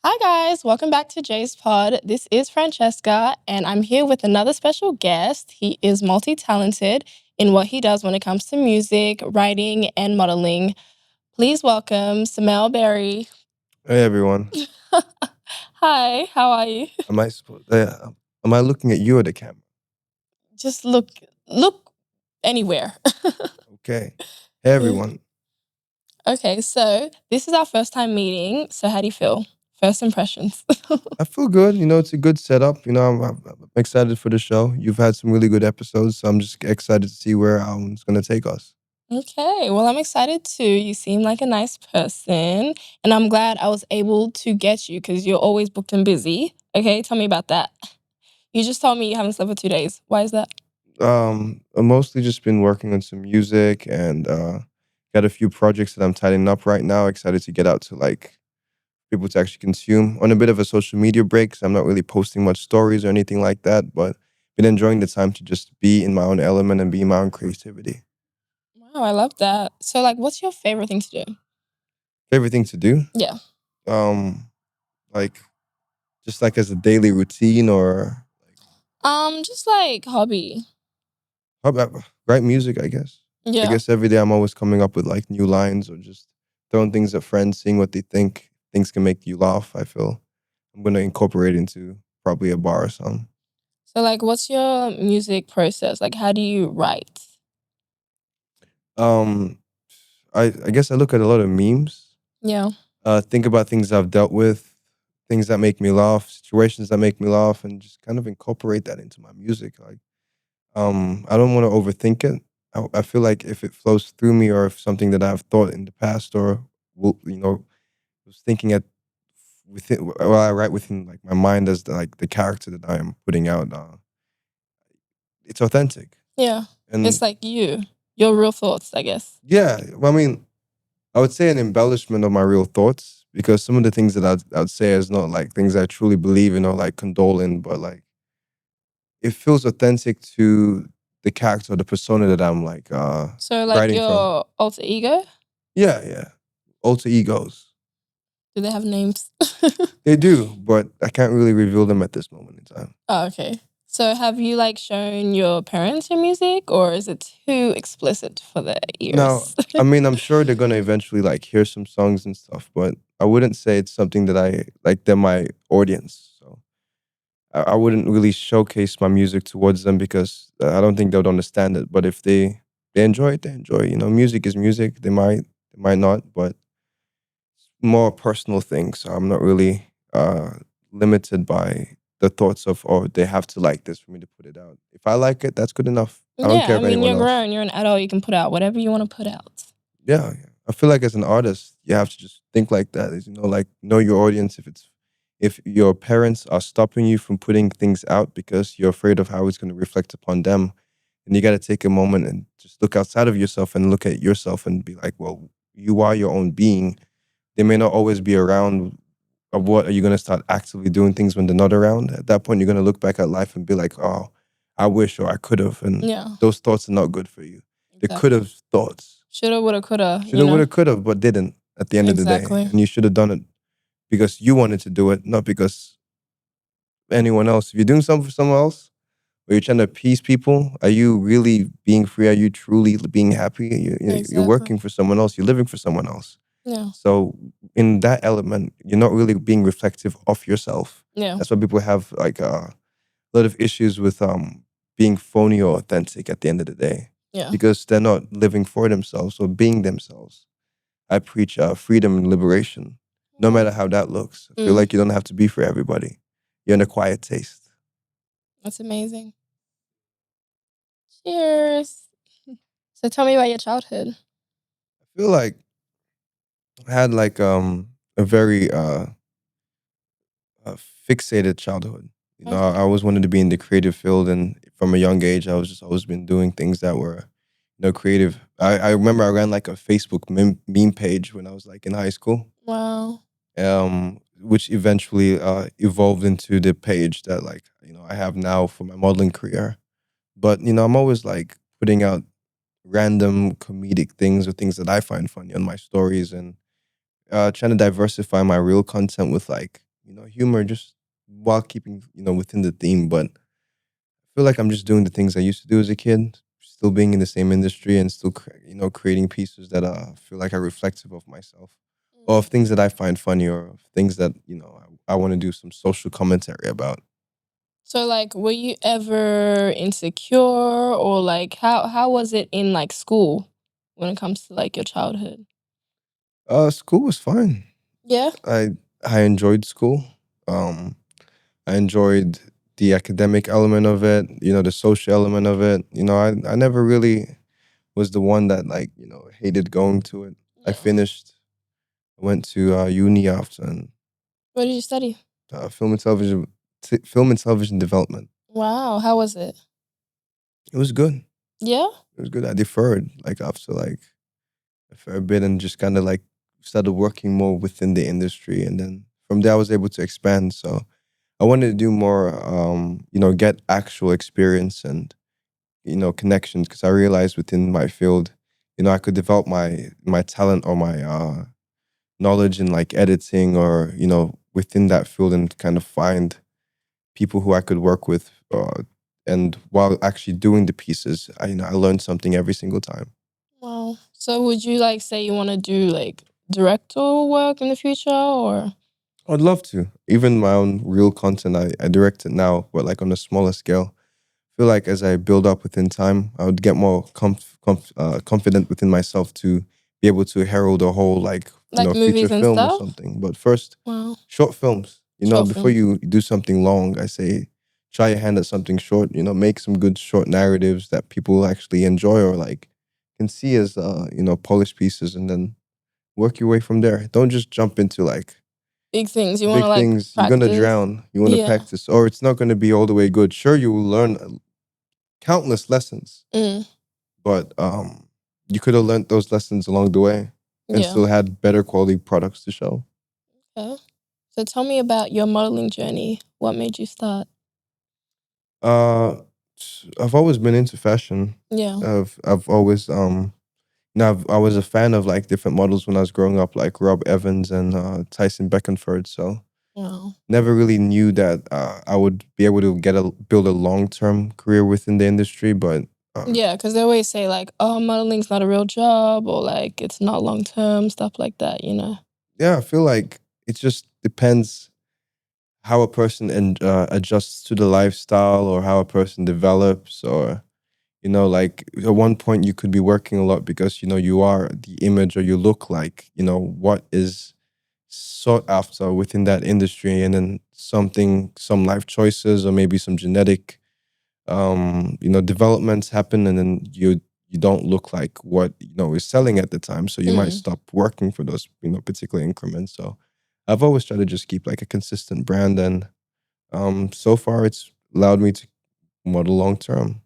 Hi, guys. Welcome back to Jay's Pod. This is Francesca, and I'm here with another special guest. He is multi talented in what he does when it comes to music, writing, and modeling. Please welcome Barrie. Hey everyone. Hi, how are you? Am I supposed? Am I looking at you or the camera? Just look anywhere. Okay. Hey everyone. Okay, so this is our first time meeting. So how do you feel? First impressions. I feel good. It's a good setup. I'm excited for the show. You've had some really good episodes, so I'm just excited to see where it's going to take us. Okay, well, I'm excited too. You seem like a nice person, and I'm glad I was able to get you because you're always booked and busy. Okay, tell me about that. You just told me you haven't slept for 2 days. Why is that? I've mostly just been working on some music and got a few projects that I'm tidying up right now. Excited to get out to like people to actually consume on a bit of a social media break. 'Cause I'm not really posting much stories or anything like that, but been enjoying the time to just be in my own element and be in my own creativity. Wow, I love that. So, like, what's your favorite thing to do? Favorite thing to do? Yeah. Um, like just like as a daily routine or Just like hobby. how about write music, I guess. I Yeah. guess every day I'm always coming up with like new lines or just throwing things at friends, seeing what they think. Things can make you laugh, I feel. I'm gonna incorporate into probably a bar or something. So, like, what's your music process? Like, how do you write? Um I guess I look at a lot of memes, Yeah. think about things I've dealt with, things that make me laugh, situations that make me laugh, and just kind of incorporate that into my music. Like I don't want to overthink it. I feel like if it flows through me, or if something that I've thought in the past, or was thinking at within, well, I write within like my mind as the character that I am putting out. It's authentic, Yeah. It's and like your real thoughts, I guess. yeah, well, I mean, I would say an embellishment of my real thoughts because some of the things that I'd say is not like things I truly believe in or like condole in, but like it feels authentic to the character or the persona that I'm like So, like, writing from. your alter ego, Yeah, yeah. Alter egos. do they have names? They do, but I can't really reveal them at this moment in time. Oh, okay. So have you like shown your parents your music or is it too explicit for their Now, ears? I mean, I'm sure they're gonna eventually like hear some songs and stuff, but I wouldn't say it's something that I like. They're my audience, so I wouldn't really showcase my music towards them because I don't think they would understand it. But if they enjoy it, they enjoy it. Music is music. They might not, but more personal things. So I'm not really limited by the thoughts of, oh, they have to like this for me to put it out. If I like it, that's good enough. I don't Yeah, care I if mean anyone you're else. grown, you're an adult, you can put out whatever you want to put out. Yeah, yeah. I feel like as an artist, you have to just think like that. Like know your audience. If your parents are stopping you from putting things out because you're afraid of how it's going to reflect upon them, and you got to take a moment and just look outside of yourself and look at yourself and be like, well, you are your own being. They may not always be around. Of what are you going to start actively doing things when they're not around? At that point, you're going to look back at life and be like, oh, I wish or I could have. And Yeah, those thoughts are not good for you. The could exactly. have thoughts. Shoulda, woulda, coulda, Shoulda, woulda, coulda, but didn't at the end of the day. Exactly. And you should have done it because you wanted to do it, not because anyone else. If you're doing something for someone else, or you're trying to appease people, are you really being free? Are you truly being happy? You're Exactly. working for someone else. You're living for someone else. Yeah. So in that element, you're not really being reflective of yourself. Yeah. That's why people have like a lot of issues with being phony or authentic at the end of the day Yeah. because they're not living for themselves or being themselves. I preach freedom and liberation, no matter how that looks. I feel Mm, like you don't have to be for everybody. You're an acquired taste. that's amazing. Cheers. So tell me about your childhood. I feel like I had like a very fixated childhood. I Okay. always wanted to be in the creative field, and from a young age, I was just always been doing things that were, creative. I remember I ran like a Facebook meme page when I was like in high school, Wow. which eventually evolved into the page that like I have now for my modeling career. But I'm always like putting out random comedic things or things that I find funny on my stories, and trying to diversify my real content with like humor just while keeping within the theme. But I feel like I'm just doing the things I used to do as a kid, still being in the same industry and still creating pieces that feel like are reflective of myself or of things that I find funny or of things that I want to do some social commentary about. So like were you ever insecure or like how was it in like school when it comes to like your childhood? School was fine. Yeah? I enjoyed school. Um, I enjoyed the academic element of it, the social element of it. I never really was the one that hated going to it. I Yeah. finished, went to uni after and What did you study? film and television development. Wow, how was it? It was good. Yeah? It was good. I deferred after a fair bit and just kind of started working more within the industry, and then from there I was able to expand. So I wanted to do more, get actual experience and connections because I realized within my field, I could develop my talent or my knowledge in editing or within that field and kind of find people who I could work with. And while actually doing the pieces, I learned something every single time. Wow. So would you like say you want to do like director work in the future or? I'd love to. Even my own real content, I direct it now, but on a smaller scale. Feel like as I build up within time, I would get more confident within myself to be able to herald a whole Like feature movies and film or stuff? something. But first, Wow. short films. Short Before films. you do something long, I say try your hand at something short. Make some good short narratives that people will actually enjoy or can see as polished pieces, and then work your way from there. Don't just jump into Big things. You want to big like things. You're gonna practice? drown. You want to Yeah. practice, or it's not gonna be all the way good. Sure, you will learn countless lessons, Mm. but you could have learned those lessons along the way and Yeah. still had better quality products to show. Okay. So tell me about your modeling journey. What made you start? Uh, I've always been into fashion. Yeah. I've always I was a fan of different models when I was growing up, like Rob Evans and Tyson Beckenford. So Wow. never really knew that I would be able to build a long term career within the industry, but Yeah, because they always say like, oh, modeling's not a real job or like it's not long term, stuff like that, you know? yeah, I feel like it just depends how a person adjusts to the lifestyle or how a person develops or at one point you could be working a lot because you are the image or you look like what is sought after within that industry, and then some life choices or maybe some genetic developments happen, and then you don't look like what is selling at the time, so you might Mm. stop working for those particular increments. So I've always tried to just keep a consistent brand, and so far it's allowed me to model long term.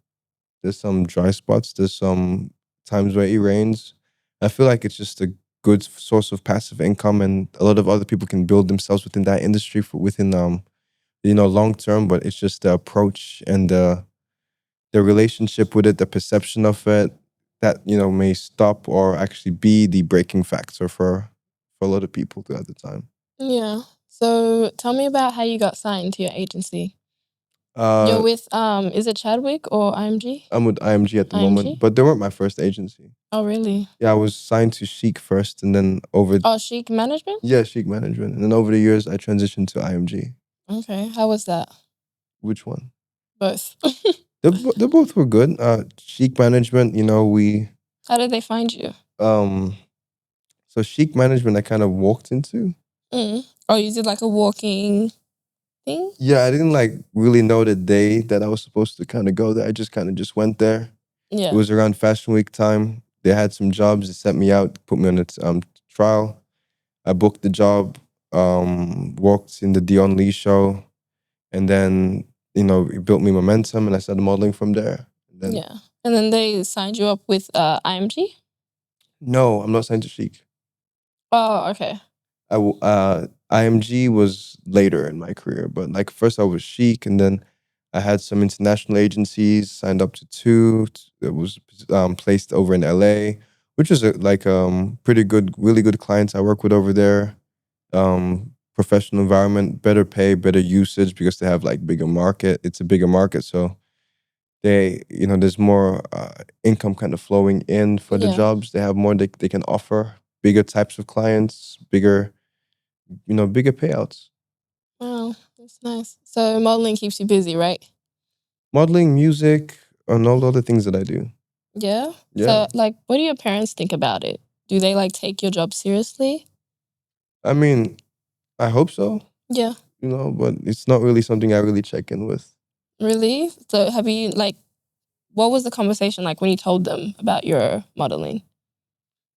There's some dry spots, there's some times where it rains. I feel like it's just a good source of passive income, and a lot of other people can build themselves within that industry for within long term, but it's just the approach and the relationship with it, the perception of it, that may stop or actually be the breaking factor for a lot of people at the time. Yeah. So tell me about how you got signed to your agency. You're Uh, with is it Chadwick or IMG? I'm with IMG at the moment, IMG? but they weren't my first agency. Oh really? Yeah, I was signed to Chic first, and then Oh, Chic Management? yeah, Chic Management, and then over the years I transitioned to IMG. Okay. How was that? Which one? Both. They both were good. Chic Management, we How did they find you? um, so Chic Management I kind of walked into. Mm. Oh, you did like a walking thing? Yeah, I didn't really know the day that I was supposed to kind of go there. I just kind of just went there. It Yeah. was around Fashion Week time. They had some jobs. They sent me out, put me on a trial. I booked the job. Walked in the Dion Lee show, and then it built me momentum, and I started modeling from there. And then Yeah. And then they signed you up with IMG? no, I'm not signed to Chic. Oh, okay. IMG was later in my career, but first I was Chic, and then I had some international agencies, signed up to two. It was placed over in LA, which is pretty good, really good clients I work with over there. professional environment, better pay, better usage because they have like bigger market. It's a bigger market, so there's more income kind of flowing in for the Yeah. jobs. They have more they can offer, bigger types of clients, bigger payouts. Wow, that's nice. So modeling keeps you busy, right? Modeling, music, and all the other things that I do. Yeah. Yeah. So like, what do your parents think about it? Do they like take your job seriously? I mean, I hope so, Yeah. but it's not really something I really check in with. Really? So have you like, what was the conversation like when you told them about your modeling?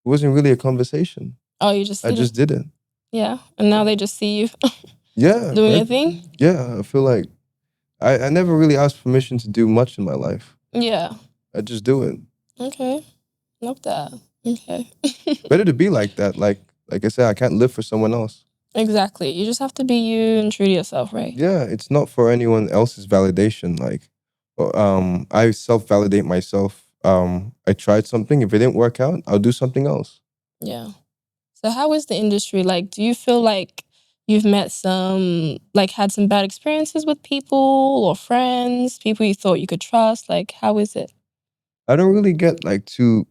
It wasn't really a conversation. Oh, you just I did it. just did it. Yeah. And now they just see you Yeah. doing your thing? Yeah. I feel like I never really asked permission to do much in my life. Yeah. I just do it. Okay. Love that. Okay. Better to be like that. Like I said, I can't live for someone else. Exactly. You just have to be you and true to yourself, right? Yeah, it's not for anyone else's validation. Like, I self-validate myself. I tried something. If it didn't work out, I'll do something else. Yeah. So how is the industry? Like, do you feel like you've met had some bad experiences with people or friends, people you thought you could trust? Like, how is it? I don't really get like too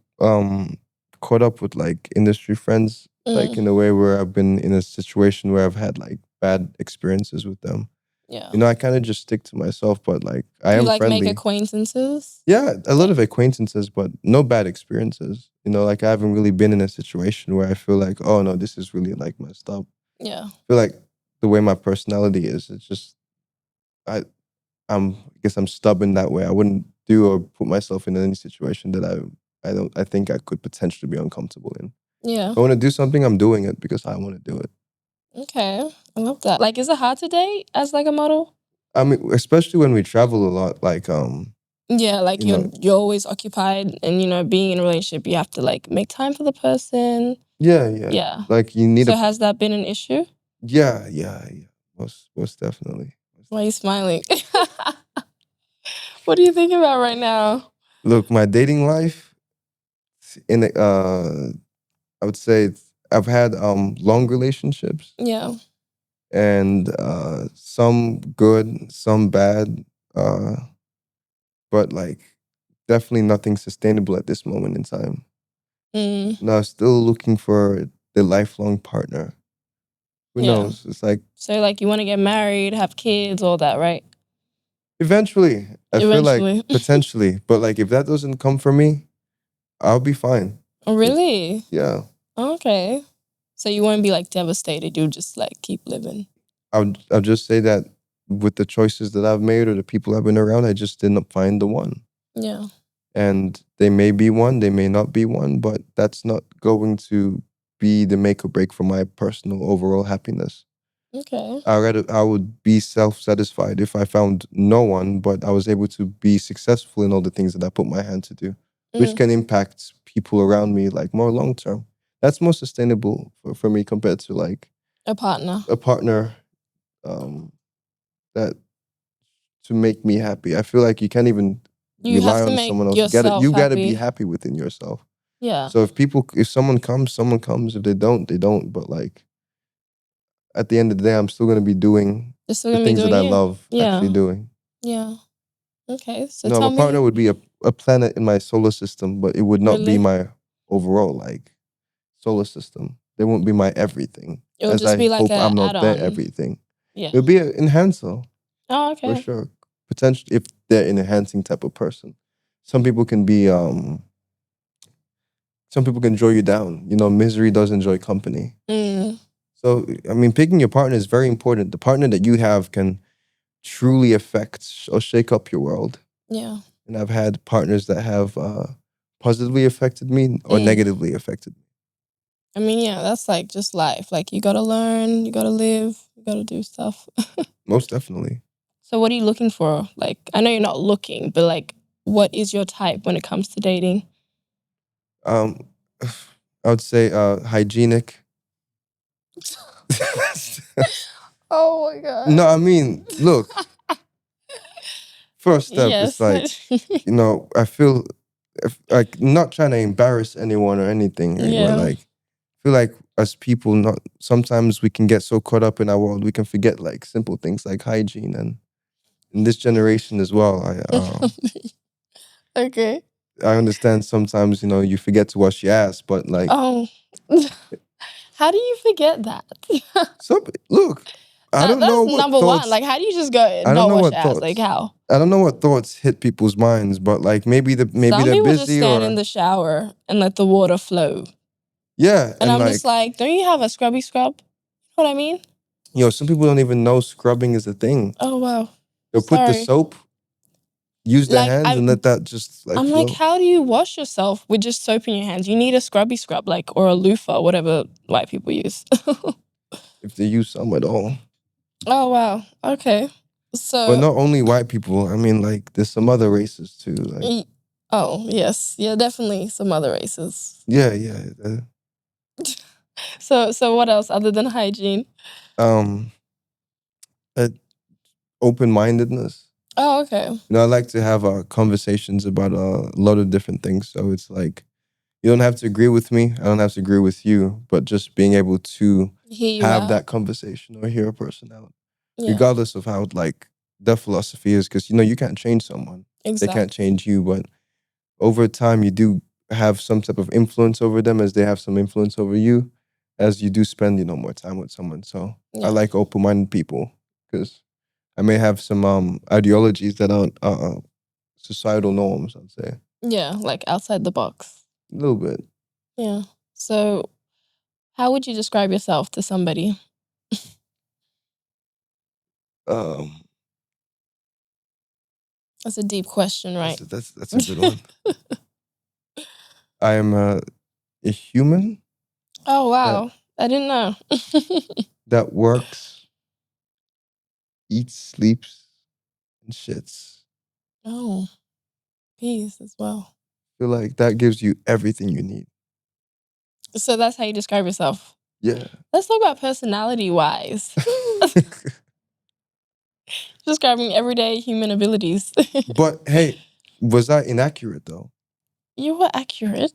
caught up with like industry friends, like in a way where I've been in a situation where I've had like bad experiences with them. Yeah. I kind of just stick to myself, but like I Do you am like make friendly. acquaintances? Yeah, a lot of acquaintances, but no bad experiences. Like I haven't really been in a situation where I feel like, oh no, this is really like messed up. Yeah. I feel like the way my personality is, it's just I guess I'm stubborn that way. I wouldn't do or put myself in any situation that I think I could potentially be uncomfortable in. Yeah. If I want to do something, I'm doing it because I want to do it. Okay. I love that. Like, is it hard to date as like a model? I mean, especially when we travel a lot, like Yeah, like you know, you're always occupied and being in a relationship, you have to like make time for the person. yeah. Yeah. Like you need So has that been an issue? yeah. Most definitely. Why are you smiling? What are you thinking about right now? Look, my dating life I would say I've had long relationships Yeah. and some good, some bad, but like definitely nothing sustainable at this moment in time. Mm, Now, still looking for the lifelong partner. Who yeah. knows? It's like So like you want to get married, have kids, all that, right? eventually, I feel like Eventually. potentially, but like if that doesn't come for me, I'll be fine. Oh, really? Yeah. Okay. So you won't be like devastated. You'll just like keep living. I'll just say that with the choices that I've made or the people I've been around, I just didn't find the one. Yeah. And they may be one, they may not be one, but that's not going to be the make or break for my personal overall happiness. Okay. I would be self-satisfied if I found no one, but I was able to be successful in all the things that I put my hand to do, which can impact people around me like more long term. That's more sustainable for me compared to like A partner. a partner that to make me happy. I feel like you can't even You rely have to on make someone else. yourself You gotta be happy. happy within yourself. Yeah. So if someone comes, someone comes. If they don't, they don't. But like at the end of the day, I'm still gonna be doing You're still the gonna be things that doing I you. love actually Yeah. doing. Yeah. Okay. So No, tell my partner me. would be a planet in my solar system, but it would not be Really? my overall like solar system. They won't be my everything. It'll As just I be like hope a I'm not their add-on. everything. Yeah. It'll be an enhancer Oh, for okay. sure. Potentially, if they're an enhancing type of person. Some people can be some people can draw you down. Misery does enjoy company. Mm, So, I mean, picking your partner is very important. The partner that you have can truly affect or shake up your world. yeah. And I've had partners that have positively affected me or negatively affected me. I mean, yeah, that's like just life. Like you gotta learn, you gotta live, you gotta do stuff. Most definitely. So what are you looking for? Like, I know you're not looking, but like, what is your type when it comes to dating? Um, I would say hygienic. Oh my god. No, I mean, look, first step is Yes. like, I feel like not trying to embarrass anyone or anything, right? But Yeah. like, I feel like as people, not sometimes we can get so caught up in our world we can forget like simple things like hygiene. And in this generation as well, Okay. I understand sometimes you forget to wash your ass, but like Oh. How do you forget that? look, I don't know That's what number one. thoughts. Like, how do you just go I don't not know wash what your ass? Like, thoughts. how? I don't know what thoughts hit people's minds, but like maybe Some they're people just busy stand in or the shower and let the water flow. yeah, And and I'm just like like, don't you have a scrubby scrub? You know what I mean? some people don't even know scrubbing is a thing. Oh, wow. They'll put the Sorry. soap, use their Like, hands, and let that just like I'm like, flow. how do you wash yourself with just soap in your hands? You need a scrubby scrub, like, or a loofah, whatever white people use. If they use some at all. Oh, wow. Okay. But So, not only white people. I mean, like there's some other races too. Like oh, yes. Yeah, definitely some other races. yeah. So what else other than hygiene? Um, open-mindedness. Oh, okay. I like to have conversations about a lot of different things. So it's like you don't have to agree with me. I don't have to agree with you. But just being able to Hear you have out. that conversation or hear a person out, Yeah, regardless of how like their philosophy is, because you can't change someone. They exactly. can't change you, but over time you do have some type of influence over them as they have some influence over you, as you do spend more time with someone. So I Yeah. like open-minded people because I may have some ideologies that aren't societal norms, I'd say. Yeah, like outside the box. A little bit. Yeah. So, how would you describe yourself to somebody? Um, That's a deep question, right? that's a good one. I am a human Oh, wow. I didn't know. that works, eats, sleeps, and shits. Oh, peace as well. I feel like that gives you everything you need. So that's how you describe yourself. Yeah. Let's talk about personality wise. Describing everyday human abilities. But hey, was I inaccurate though? You were accurate.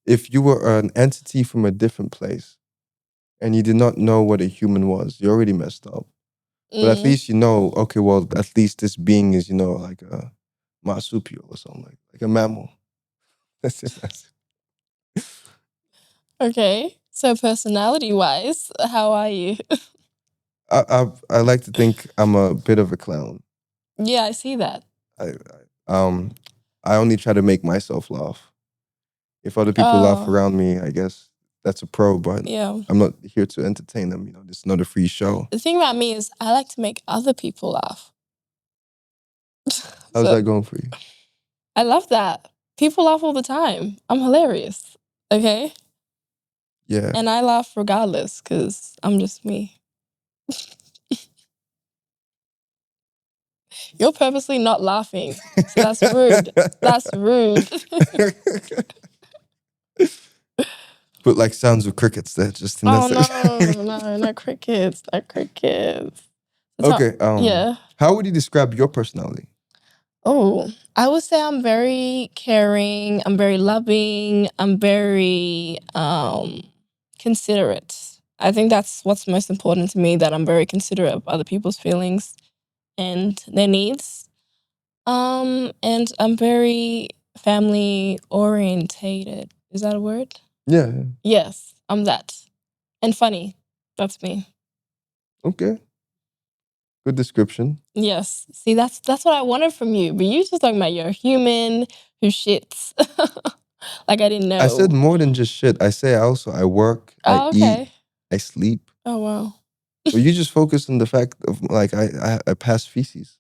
If you were an entity from a different place and you did not know what a human was, you already messed up. But at least okay, well, at least this being is, like a marsupial or something like a mammal. That's it. Okay. So personality wise, how are you? I like to think I'm a bit of a clown. Yeah, I see that. I only try to make myself laugh. If other people laugh around me, I guess that's a pro, but Yeah. I'm not here to entertain them. This is not a free show. The thing about me is I like to make other people laugh. How's that going for you? I love that. People laugh all the time. I'm hilarious. Okay? Yeah. And I laugh regardless because I'm just me. You're purposely not laughing. So that's rude. That's rude. Put like sounds of crickets there just in Oh, that no, not crickets. Not crickets. Okay. Yeah. How would you describe your personality? Oh, I would say I'm very caring. I'm very loving. I'm very considerate. I think that's what's most important to me, that I'm very considerate of other people's feelings and their needs. And I'm very family orientated. Is that a word? Yeah. Yes, I'm that. And funny. That's me. Okay. Good description. Yes. See, that's what I wanted from you. But you just talking about you're a human who shits. Like I didn't know. I said more than just shit. I work, I eat, I sleep. Oh, wow. But you just focus on the fact of like I pass feces.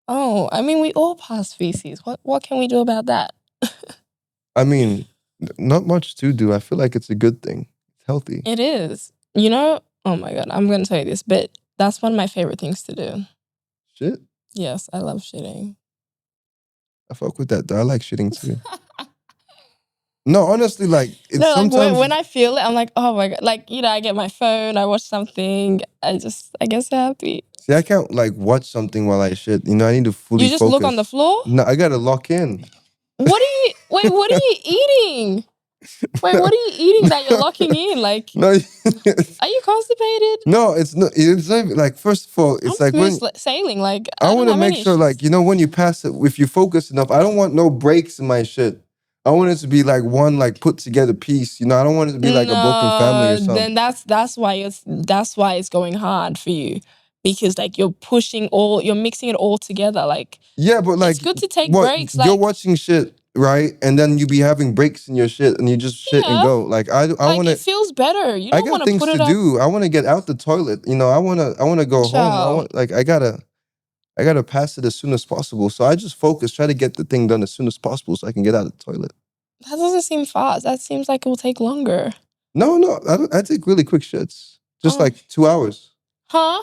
Oh, I mean, we all pass feces. What can we do about that? I mean, not much to do. I feel like it's a good thing. It's healthy. It is. Oh my God, I'm going to tell you this, but that's one of my favorite things to do. Shit? Yes, I love shitting. I fuck with that though. I like shitting too. No, honestly, like it's No, like sometimes when I feel it, I'm like, oh my God. Like, I get my phone, I watch something, I get so happy. see, I can't like watch something while I shit. I need to fully You just focus. look on the floor? No, I gotta lock in. What are you eating? Wait, what are you eating that you're locking in? Like, No, are you constipated? no, it's not. It's not even, like, first of all, it's I'm like when smooth sailing. Like, I I want don't to have make any sure, issues. like, when you pass it, if you focus enough, I don't want no breaks in my shit. I want it to be like one like put together piece. I don't want it to be like a broken family or No, something. then that's why it's going hard for you, because like you're mixing it all together. Like, Yeah, but like, it's good to take what breaks. you're Like, watching shit, right? And then you be having breaks in your shit, and you just shit and yeah, go. Like, I like want it to. feels better. You I don't got want to things put to it up. do. I want to get out the toilet. I want to go home. Child, I gotta pass it as soon as possible. So I just focus, try to get the thing done as soon as possible so I can get out of the toilet. that doesn't seem fast. That seems like it will take longer. No, no, I take really quick shits. Just Oh, like 2 hours. huh?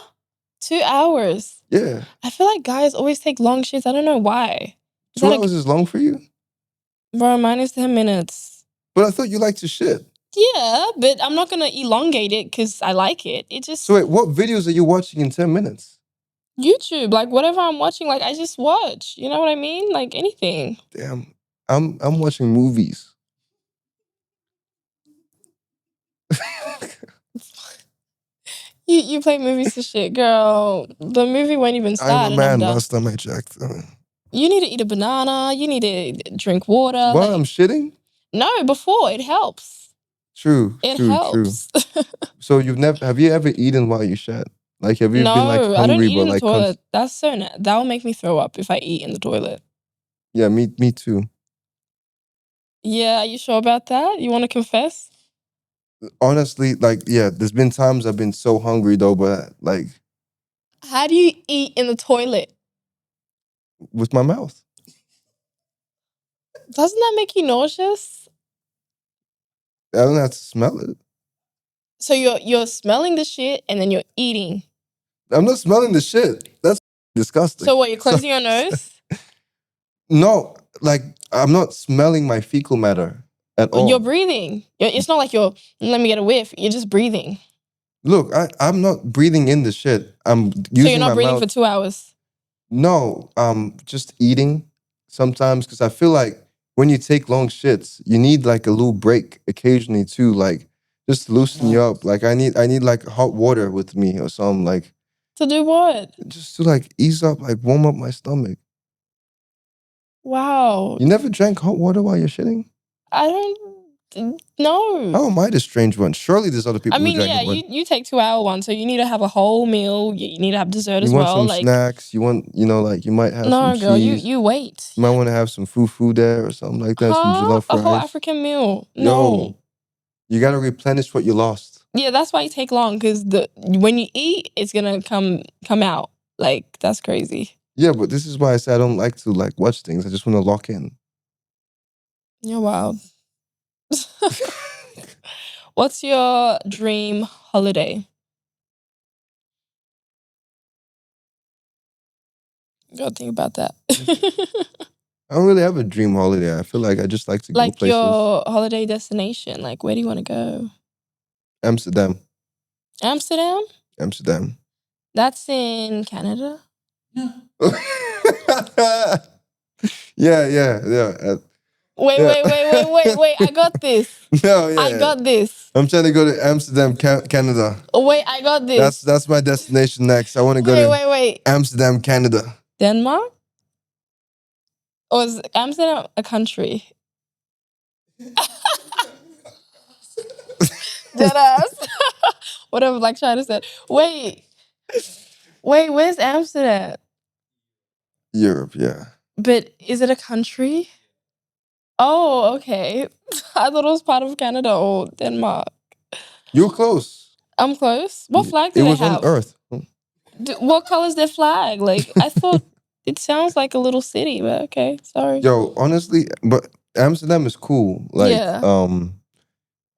2 hours. Yeah. I feel like guys always take long shits. I don't know why. Is Two that hours is long for you? bro? Mine is 10 minutes. But I thought you liked to shit. Yeah, but I'm not gonna elongate it because I like it. It just So wait, what videos are you watching in 10 minutes? YouTube, like whatever I'm watching, like I just watch. You know what I mean? Like anything. Damn. I'm watching movies. You play movies to shit, girl. The movie won't even I'm start a and I'm man done. last time I checked. You need to eat a banana. You need to drink water. While Like, I'm shitting? no, before it helps. True, It true, true. helps. So have you ever eaten while you shat? Like, have you been like No, I don't hungry eat but in the like toilet. That's so that will make me throw up if I eat in the toilet. Yeah, me too. Yeah, are you sure about that? You want to confess? Honestly, like, yeah, there's been times I've been so hungry though, but like How do you eat in the toilet? with my mouth. Doesn't that make you nauseous? I don't have to smell it. So you're smelling the shit and then you're eating. I'm not smelling the shit. That's disgusting. So what? You're closing your nose? No, like, I'm not smelling my fecal matter at all. You're breathing. It's not like you're. Let me get a whiff. You're just breathing. Look, I'm not breathing in the shit. I'm using So you're not my breathing mouth. for 2 hours. No, just eating sometimes because I feel like when you take long shits, you need like a little break occasionally too, like just to loosen you up. Like I need like hot water with me or something, like To do what? just to like ease up, like warm up my stomach. Wow. You never drank hot water while you're shitting? I don't. No. How am I the strange one? Surely there's other people I mean, who drank yeah, it. you take 2 hour one, so you need to have a whole meal. You need to have dessert as You want well. some Like, snacks? You want, like you might have some no, girl, cheese. you wait. You might want to have some fufu there or something like that. Some Huh? jollof A whole rice. African meal? Yo, No. you gotta replenish what you lost. Yeah, that's why you take long, because when you eat, it's gonna come out. Like, that's crazy. Yeah, but this is why I say I don't like to like watch things. I just want to lock in. You're wild. What's your dream holiday? Gotta think about that. I don't really have a dream holiday. I feel like I just like to go Like places. your holiday destination. Like, where do you want to go? Amsterdam. Amsterdam? Amsterdam. That's in Canada? Yeah. Wait, Yeah. wait. I got this. No, yeah. I got this. I'm trying to go to Amsterdam, Canada. Wait, I got this. That's my destination next. I want to go to Wait. Amsterdam, Canada. Denmark? Or is Amsterdam a country? Deadass. Whatever Black China said. Wait, where's Amsterdam? Europe, yeah. But is it a country? Oh, okay. I thought it was part of Canada or Denmark. You're close. I'm close. What flag do It they was have? on Earth. What color is their flag? Like, I thought it sounds like a little city, but okay, sorry. Yo, honestly, but Amsterdam is cool. Like, Yeah.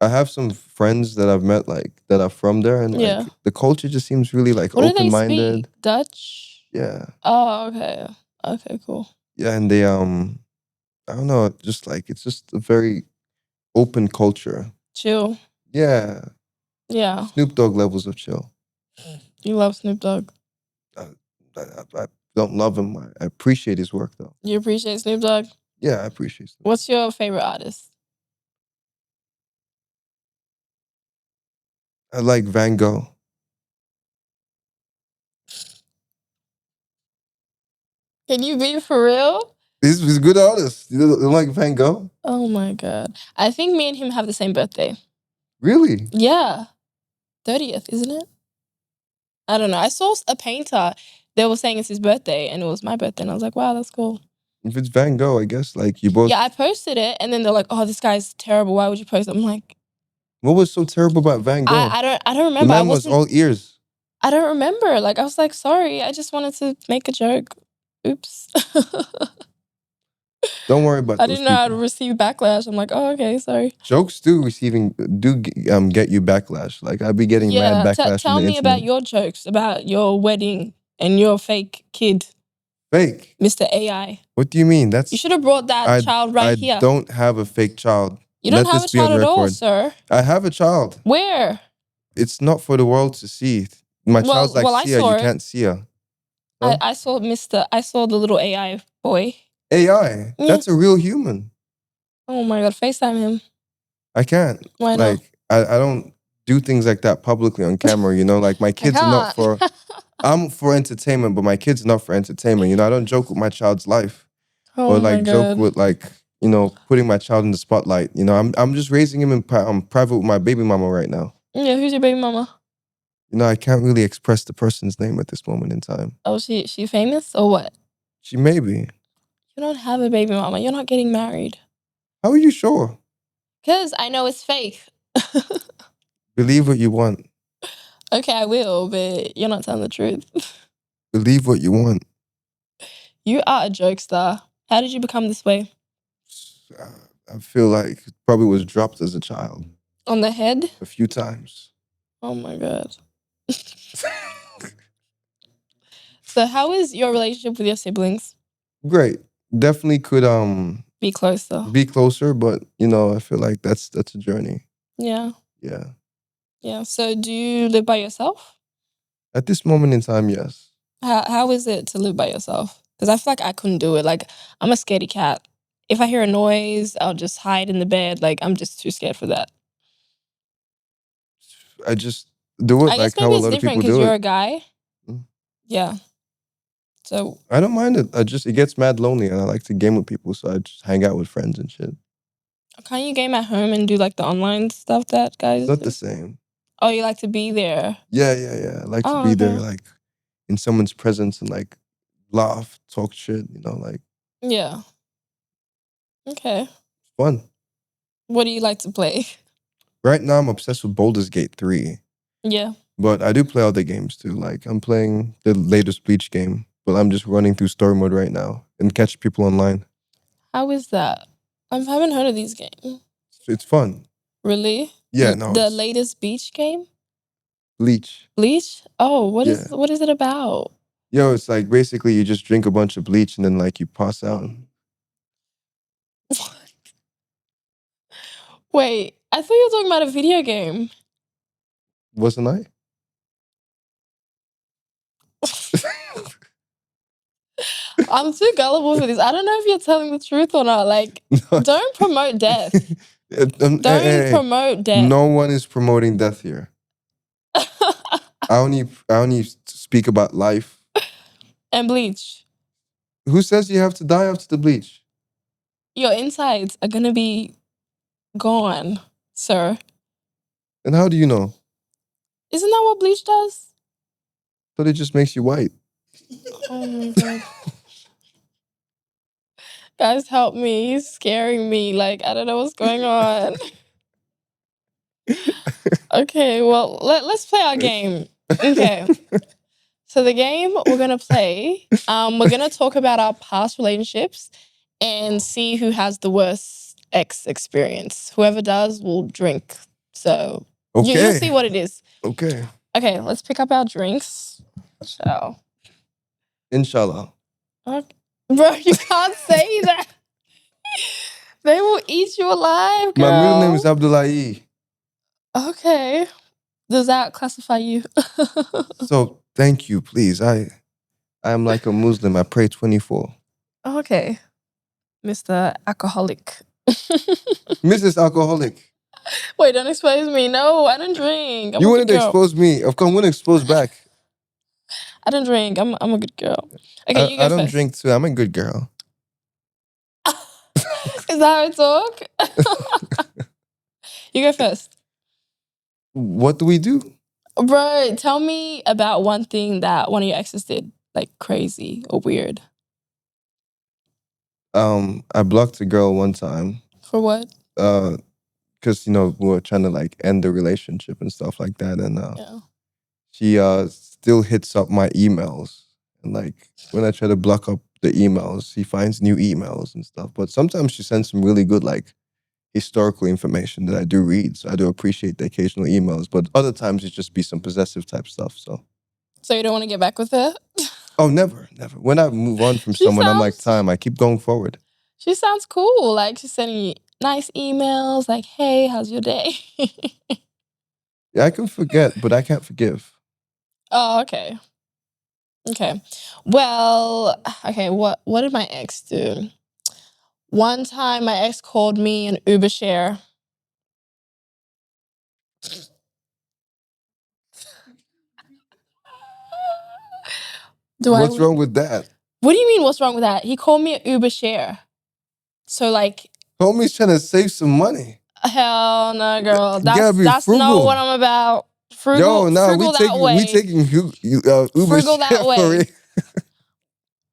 I have some friends that I've met, like that are from there, and like Yeah. the culture just seems really like What do they open-minded. speak? Dutch? Yeah, Oh, okay. Okay, cool. yeah, and they I don't know, just like it's just a very open culture. Chill. Yeah, Yeah. Snoop Dogg levels of chill. You love Snoop Dogg. I don't love him. I appreciate his work though. You appreciate Snoop Dogg? Yeah, I appreciate Snoop. What's your favorite artist? I like Van Gogh. Can you be for real? He's a good artist. You don't like Van Gogh? Oh my God. I think me and him have the same birthday. Really? Yeah. 30th, isn't it? I don't know. I saw a painter. They were saying it's his birthday, and it was my birthday. And I was like, wow, that's cool. If it's Van Gogh, I guess like you both. Yeah, I posted it, and then they're like, oh, this guy's terrible. Why would you post it? I'm like, What was so terrible about Van Gogh? I don't The remember. man was all ears. I don't remember. Like, I was like, sorry, I just wanted to make a joke. Oops. Don't worry about I those didn't know I'd people. receive backlash. I'm like, oh, okay, sorry. Jokes do get you backlash. Like I'd be getting mad backlash tell from the me internet. about your jokes about your wedding and your fake kid, Fake? Mr. AI. What do you mean? That's You should have brought that child right here. I don't have a fake child. You don't Let have this a be on child at all, record. sir. I have a child. Where? It's not for the world to see. My child's like I Sia. saw You it. can't see her. No? I saw the little AI boy. AI? Yeah. That's a real human. Oh my God, FaceTime him. I can't. Why not? Like I don't do things like that publicly on camera, you know? Like my kids are not for I'm for entertainment, but my kids are not for entertainment. You know, I don't joke with my child's life. Oh or my like joke God. with like, you know, putting my child in the spotlight. You know, I'm just raising him in private with my baby mama right now. Yeah, who's your baby mama? You know, I can't really express the person's name at this moment in time. Oh, she famous or what? She may be. You don't have a baby mama. You're not getting married. How are you sure? Because I know it's fake. Believe what you want. Okay, I will, but you're not telling the truth. Believe what you want. You are a jokester. How did you become this way? I feel like it probably was dropped as a child. On the head? A few times. Oh my God. So how is your relationship with your siblings? Great. Definitely could Be closer. be closer, but you know, I feel like that's a journey. Yeah. Yeah. Yeah. So do you live by yourself? At this moment in time, yes. How is it to live by yourself? Because I feel like I couldn't do it. Like, I'm a scaredy cat. If I hear a noise, I'll just hide in the bed. Like, I'm just too scared for that. I just do it I guess like how maybe a it's lot of different people because do you're it. a guy. Mm. Yeah. So I don't mind it. It gets mad lonely and I like to game with people, so I just hang out with friends and shit. can't you game at home and do like the online stuff that guys Not do? the same. Oh, you like to be there? Yeah. I like to Oh, be there, okay. like in someone's presence and like laugh, talk shit, you know, like Yeah. Okay. fun. What do you like to play? Right now, I'm obsessed with Baldur's Gate 3, Yeah. but I do play other games too. Like I'm playing the latest Bleach game, but I'm just running through story mode right now and catch people online. How is that? I haven't heard of these games. It's fun. Really? Yeah, no. The It's latest beach game? Bleach. Bleach? Oh, what is Yeah. what is it about? Yo, it's like basically you just drink a bunch of bleach and then like you pass out. What? Wait, I thought you were talking about a video game. Wasn't I? I'm too gullible for this. I don't know if you're telling the truth or not. Like, No. don't promote death. Don't promote death. No one is promoting death here. I only speak about life. And bleach. Who says you have to die after the bleach? Your insides are gonna be gone, sir. And how do you know? Isn't that what bleach does? But it just makes you white. Oh my God. Guys, help me. He's scaring me. Like, I don't know what's going on. Okay, well, let's play our game. Okay. So the game we're gonna play, we're gonna talk about our past relationships and see who has the worst ex experience. Whoever does will drink. So you'll see what it is. Okay. Okay, let's pick up our drinks. So, Inshallah. okay. Bro, you can't say that. They will eat you alive, girl. My middle name is Abdullahi. Okay. Does that classify you? So thank you, please. I am like a Muslim. I pray 24. Okay. Mr. Alcoholic. Mrs. Alcoholic. Wait, don't expose me. No, I don't drink. I'm You a good wanted to girl. expose me. Of course, I'm gonna expose back. I don't drink. I'm a good girl. Okay, you go I don't first. drink too. I'm a good girl. Is that how I talk? You go first. What do we do? Bro, tell me about one thing that one of your exes did, like crazy or weird. I blocked a girl one time. For what? Because we were trying to like end the relationship and stuff like that, and Yeah. she still hits up my emails, and like when I try to block up the emails, she finds new emails and stuff. But sometimes she sends some really good like historical information that I do read, so I do appreciate the occasional emails. But other times it just be some possessive type stuff. So you don't want to get back with her? Oh, never. When I move on from She someone, I'm like, sounds- I keep going forward. She sounds cool. Like she's sending you nice emails, like, hey, how's your day? Yeah, I can forget, but I can't forgive. Oh, okay. Okay. Well, okay, what did my ex do? One time my ex called me an Uber share. What's wrong with that? What do you mean what's wrong with that? He called me an Uber share. So like Homie's trying to save some money. hell no, girl. You gotta be That's frugal. not what I'm about. Frugal, Yo, no, frugal we that way. taking Uber Frugal share that for way. it.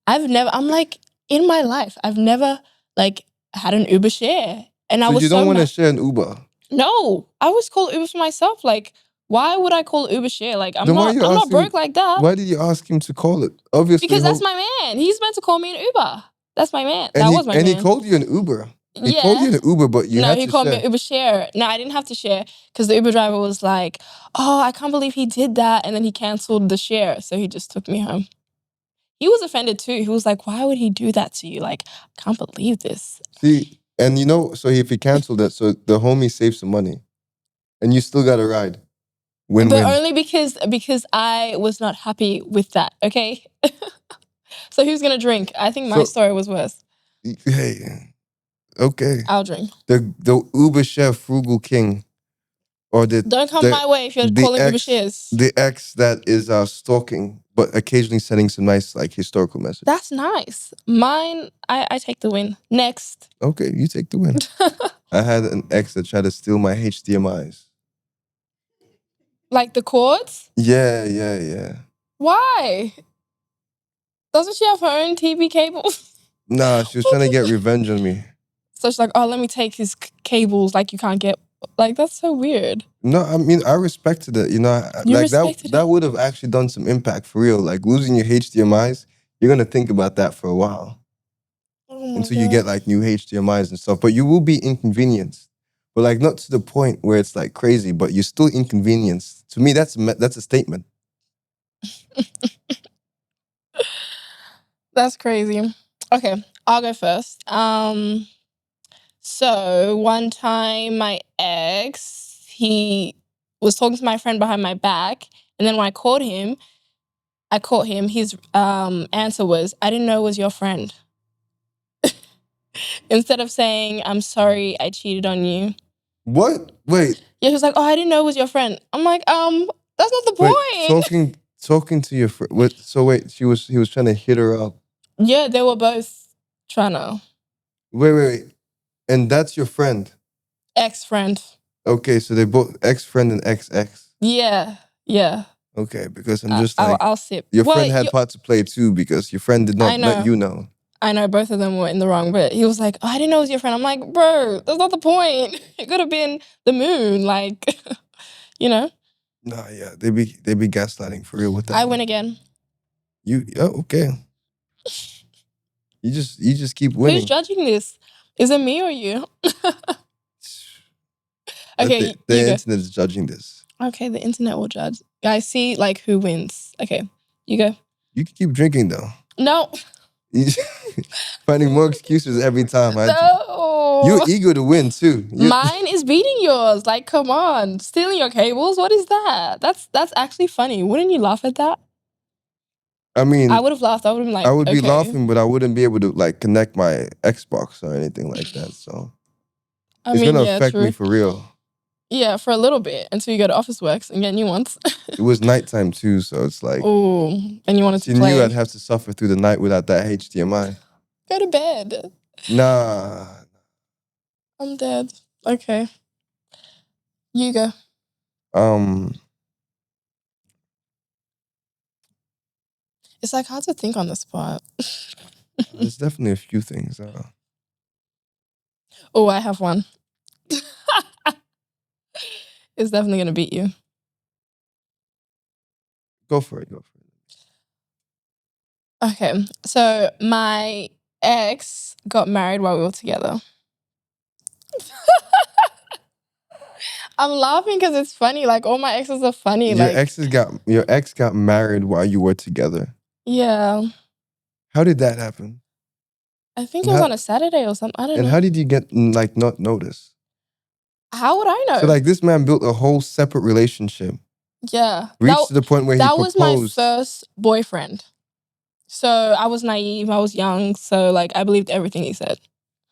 I'm like, in my life, I've never like had an Uber share. And I So was you don't want to mad. share an Uber? No, I always call Uber for myself. Like, why would I call Uber share? Like, I'm Then why not you broke like that. Why did you ask him to call it? Obviously, Because that's my man. He's meant to call me an Uber. That's my man. and That he, was my and man. he called you an Uber. He Yeah. called you an Uber, but you No, had he to called me share. an Uber share. No, I didn't have to share because the Uber driver was like, oh, I can't believe he did that. And then he canceled the share. So he just took me home. He was offended too. He was like, why would he do that to you? Like, I can't believe this. See, and so if he canceled it, so the homie saved some money, and you still got a ride. Win-win. But only because I was not happy with that, okay? So who's gonna drink? I think my story was worse. Hey, okay. I'll drink. The Uber share frugal king, or don't come my way if you're calling Uber shares. The ex that is stalking, but occasionally sending some nice like historical messages. That's nice. Mine, I take the win. Next. Okay, you take the win. I had an ex that tried to steal my HDMIs. Like the cords? Yeah. Why? Doesn't she have her own TV cable? Nah, she was trying to get revenge on me. So she's like, oh, let me take his cables. Like you can't get. Like that's so weird. No, I mean I respected it. You like respected that would have actually done some impact for real. Like losing your HDMIs, you're gonna think about that for a while until you get like new HDMIs and stuff. But you will be inconvenienced. But like not to the point where it's like crazy, but you're still inconvenienced. To me, that's a statement. That's crazy. Okay, I'll go first. So one time my ex, he was talking to my friend behind my back, and then when I caught him, his answer was, I didn't know it was your friend. Instead of saying, I'm sorry I cheated on you. What? Wait. Yeah, he was like, oh, I didn't know it was your friend. I'm like, that's not the point. Wait, talking to your friend. So wait, he was trying to hit her up. Yeah, they were both trying to. Wait. And that's your friend? Ex-friend. Okay, so they both ex-friend and ex-ex. Yeah. Okay, because I'm just like, I'll sip. Your friend had part to play too because your friend did not let you know. I know both of them were in the wrong, but he was like, oh, I didn't know it was your friend. I'm like, bro, that's not the point. It could have been the moon, like, Nah, yeah, they be gaslighting for real with that. I win again. Okay. You just keep winning. Who's judging this? Is it me or you? Okay, the internet is judging this. Okay, the internet will judge. Guys, see like who wins. Okay, you go. You can keep drinking though. No. Finding more excuses every time. No. You're eager to win too. Mine is beating yours. Like, come on. Stealing your cables? What is that? That's actually funny. Wouldn't you laugh at that? I mean, I would have laughed. I would have been like, I would be laughing, but I wouldn't be able to like connect my Xbox or anything like that. So it's gonna affect me for real. Yeah, for a little bit until you go to Office Works and get new ones. It was nighttime too, so it's like, Oh, and you wanted she to play. knew I'd have to suffer through the night without that HDMI. Go to bed. Nah. I'm dead. Okay. You go. It's like hard to think on the spot. There's definitely a few things. Oh, I have one. It's definitely gonna beat you. Go for it. Okay, so my ex got married while we were together. I'm laughing because it's funny. Like, all my exes are funny. Your Like, your ex got married while you were together. yeah, How did that happen? I think And it was how- on a Saturday or something. I don't And know. how did you get like not notice? How would I know? So like this man built a whole separate relationship. Yeah, Reached to the point where he that proposed. was my first boyfriend. So I was naive. I was young. So like I believed everything he said.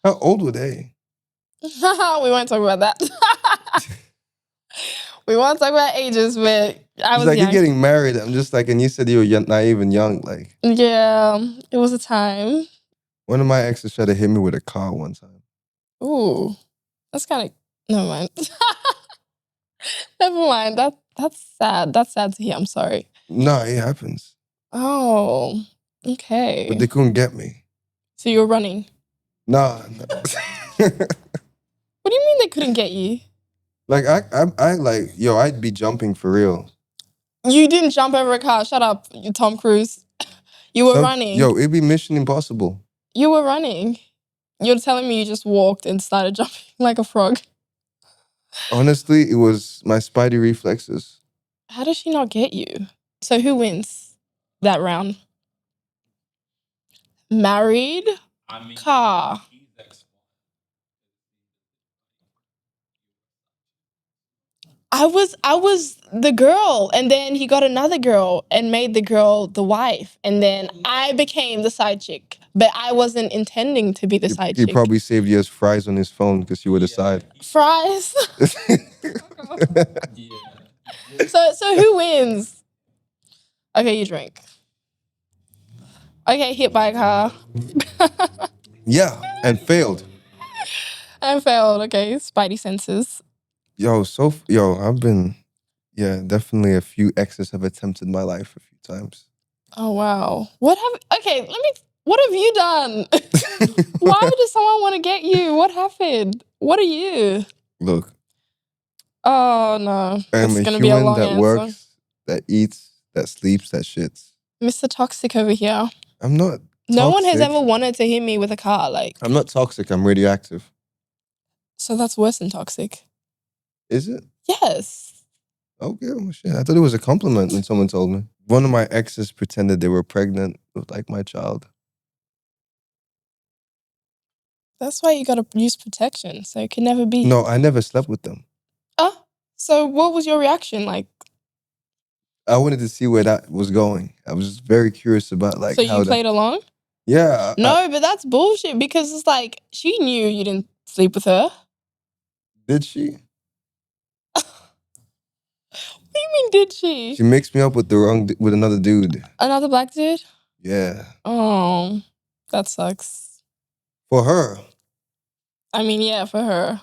How old were they? We won't talk about that. We won't talk about ages, but I was like, young. you're getting married. I'm just like, and you said you were naive and young. Like, Yeah, it was a time. one of my exes tried to hit me with a car one time. Ooh, that's kind of, never mind. Never mind. That's sad. That's sad to hear. I'm sorry. No, it happens. Oh, okay. But they couldn't get me. So you were running. Nah. What do you mean they couldn't get you? Like I like, yo, I'd be jumping for real. You didn't jump over a car. Shut up, you Tom Cruise. You were running. Yo, it'd be Mission Impossible. You were running. You're telling me you just walked and started jumping like a frog. Honestly, it was my spidey reflexes. How does she not get you? So who wins that round? Married? Car. I was the girl, and then he got another girl and made the girl the wife, and then I became the side chick, but I wasn't intending to be the side He chick. probably saved you as fries on his phone because you were the side. Fries. So who wins? Okay, you drink. Okay, hit by a car. Yeah, and failed. I failed. Okay, spidey senses. Yo, I've been, yeah, definitely a few exes have attempted my life a few times. Oh wow. What have you done? Why does someone want to get you? What happened? What are you? Look, Oh no. I'm It's a gonna be a human long that answer. works, that eats, that sleeps, that shits. Mr. Toxic over here. I'm not No one has toxic. ever wanted to hit me with a car, like. I'm not toxic, I'm radioactive. So that's worse than toxic. Is it? Yes. Okay, well, shit. I thought it was a compliment when someone told me. One of my exes pretended they were pregnant with like my child. That's why you gotta use protection, so it can never be. No, I never slept with them. Oh, so what was your reaction like? I wanted to see where that was going. I was very curious about like So how you played along? Yeah. No, but that's bullshit because it's like she knew you didn't sleep with her. Did she? What do you mean, did she? She mixed me up with with another dude. Another black dude? Yeah. Oh, that sucks. For her. I mean, yeah, for her.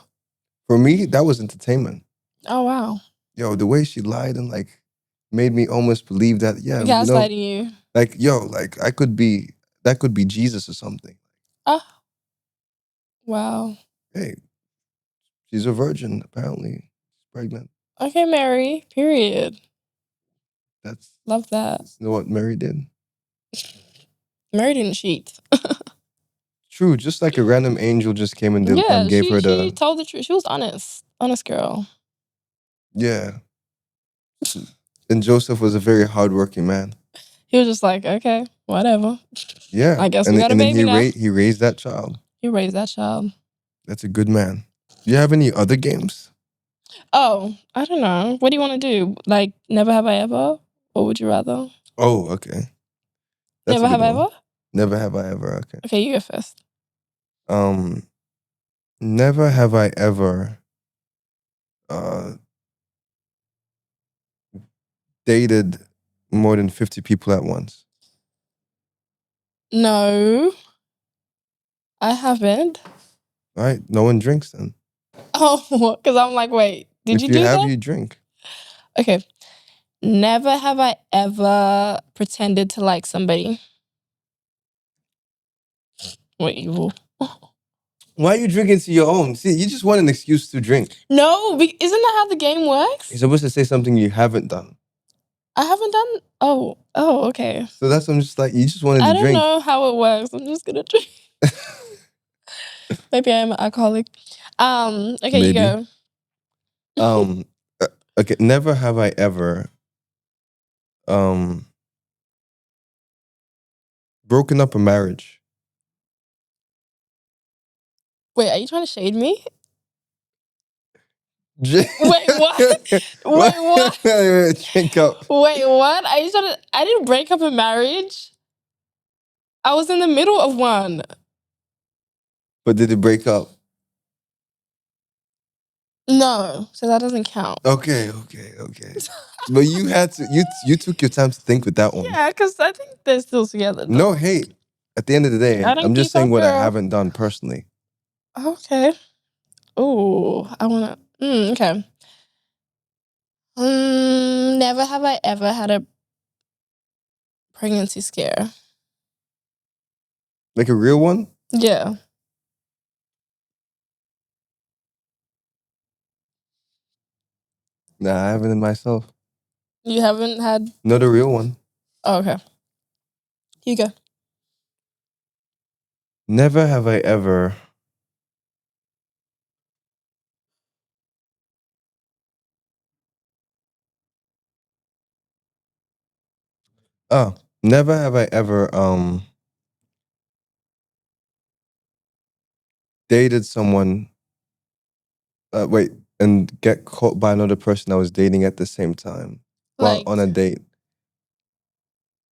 For me, that was entertainment. Oh, wow. Yo, the way she lied and like made me almost believe that, yeah, gaslighting you. Like, yo, like that could be Jesus or something. Oh. Wow. Hey, she's a virgin, apparently. She's pregnant. Okay, Mary. Period. Love that. You know what Mary did? Mary didn't cheat. True, just like a random angel just came and gave her the... she told the truth. She was honest. Honest girl. Yeah. And Joseph was a very hardworking man. He was just like, okay, whatever. Yeah. I guess we got a baby now. He raised that child. He raised that child. That's a good man. Do you have any other games? Oh, I don't know. What do you want to do? Like, never have I ever? Or would you rather? Oh, okay. That's never have I ever? Never have I ever, okay. Okay, you go first. Never have I ever uh, dated more than 50 people at once. No, I haven't. All right, no one drinks then. Oh, because I'm like, wait, did If you you do have, that? you drink. Okay. Never have I ever pretended to like somebody. What evil? Why are you drinking to your own? See, you just want an excuse to drink. No, isn't that how the game works? You're supposed to say something you haven't done. I haven't done. Oh, okay. So that's I'm just like, you just wanted I to don't drink. know how it works. I'm just gonna drink. Maybe I am an alcoholic. Okay, Maybe. you go. Okay, never have I ever broken up a marriage. Wait, are you trying to shade me? Wait, what? Wait, what? Drink up. Wait, what? Are you trying to? I didn't break up a marriage. I was in the middle of one. But did it break up? No, so that doesn't count. Okay. But you had to. You took your time to think with that one. Yeah, because I think they're still together. No hate. At the end of the day, I don't I'm just keep saying up, what I girl. haven't done personally. Okay. Oh, I wanna. Okay. Never have I ever had a pregnancy scare. Like a real one? Yeah. Nah, I haven't in myself. You haven't had. Not a real one. Oh, okay. Here you go. Never have I ever. Oh, never have I ever dated someone. Wait, and get caught by another person I was dating at the same time while Like, on a date.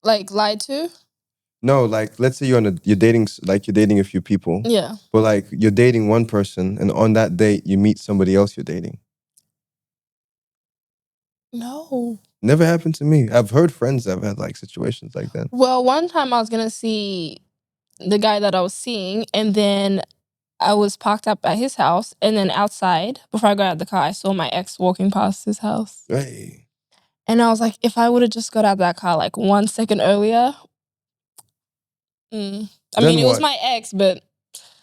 lied to? No, like let's say you're dating you're dating a few people. Yeah. But like you're dating one person and on that date you meet somebody else you're dating. No. Never happened to me. I've heard friends that have had like situations like that. Well, one time I was gonna see the guy that I was seeing, and then I was parked up at his house, and then outside, before I got out of the car, I saw my ex walking past his house. Hey. And I was like, if I would have just got out of that car like 1 second earlier, I mean, it was my ex, but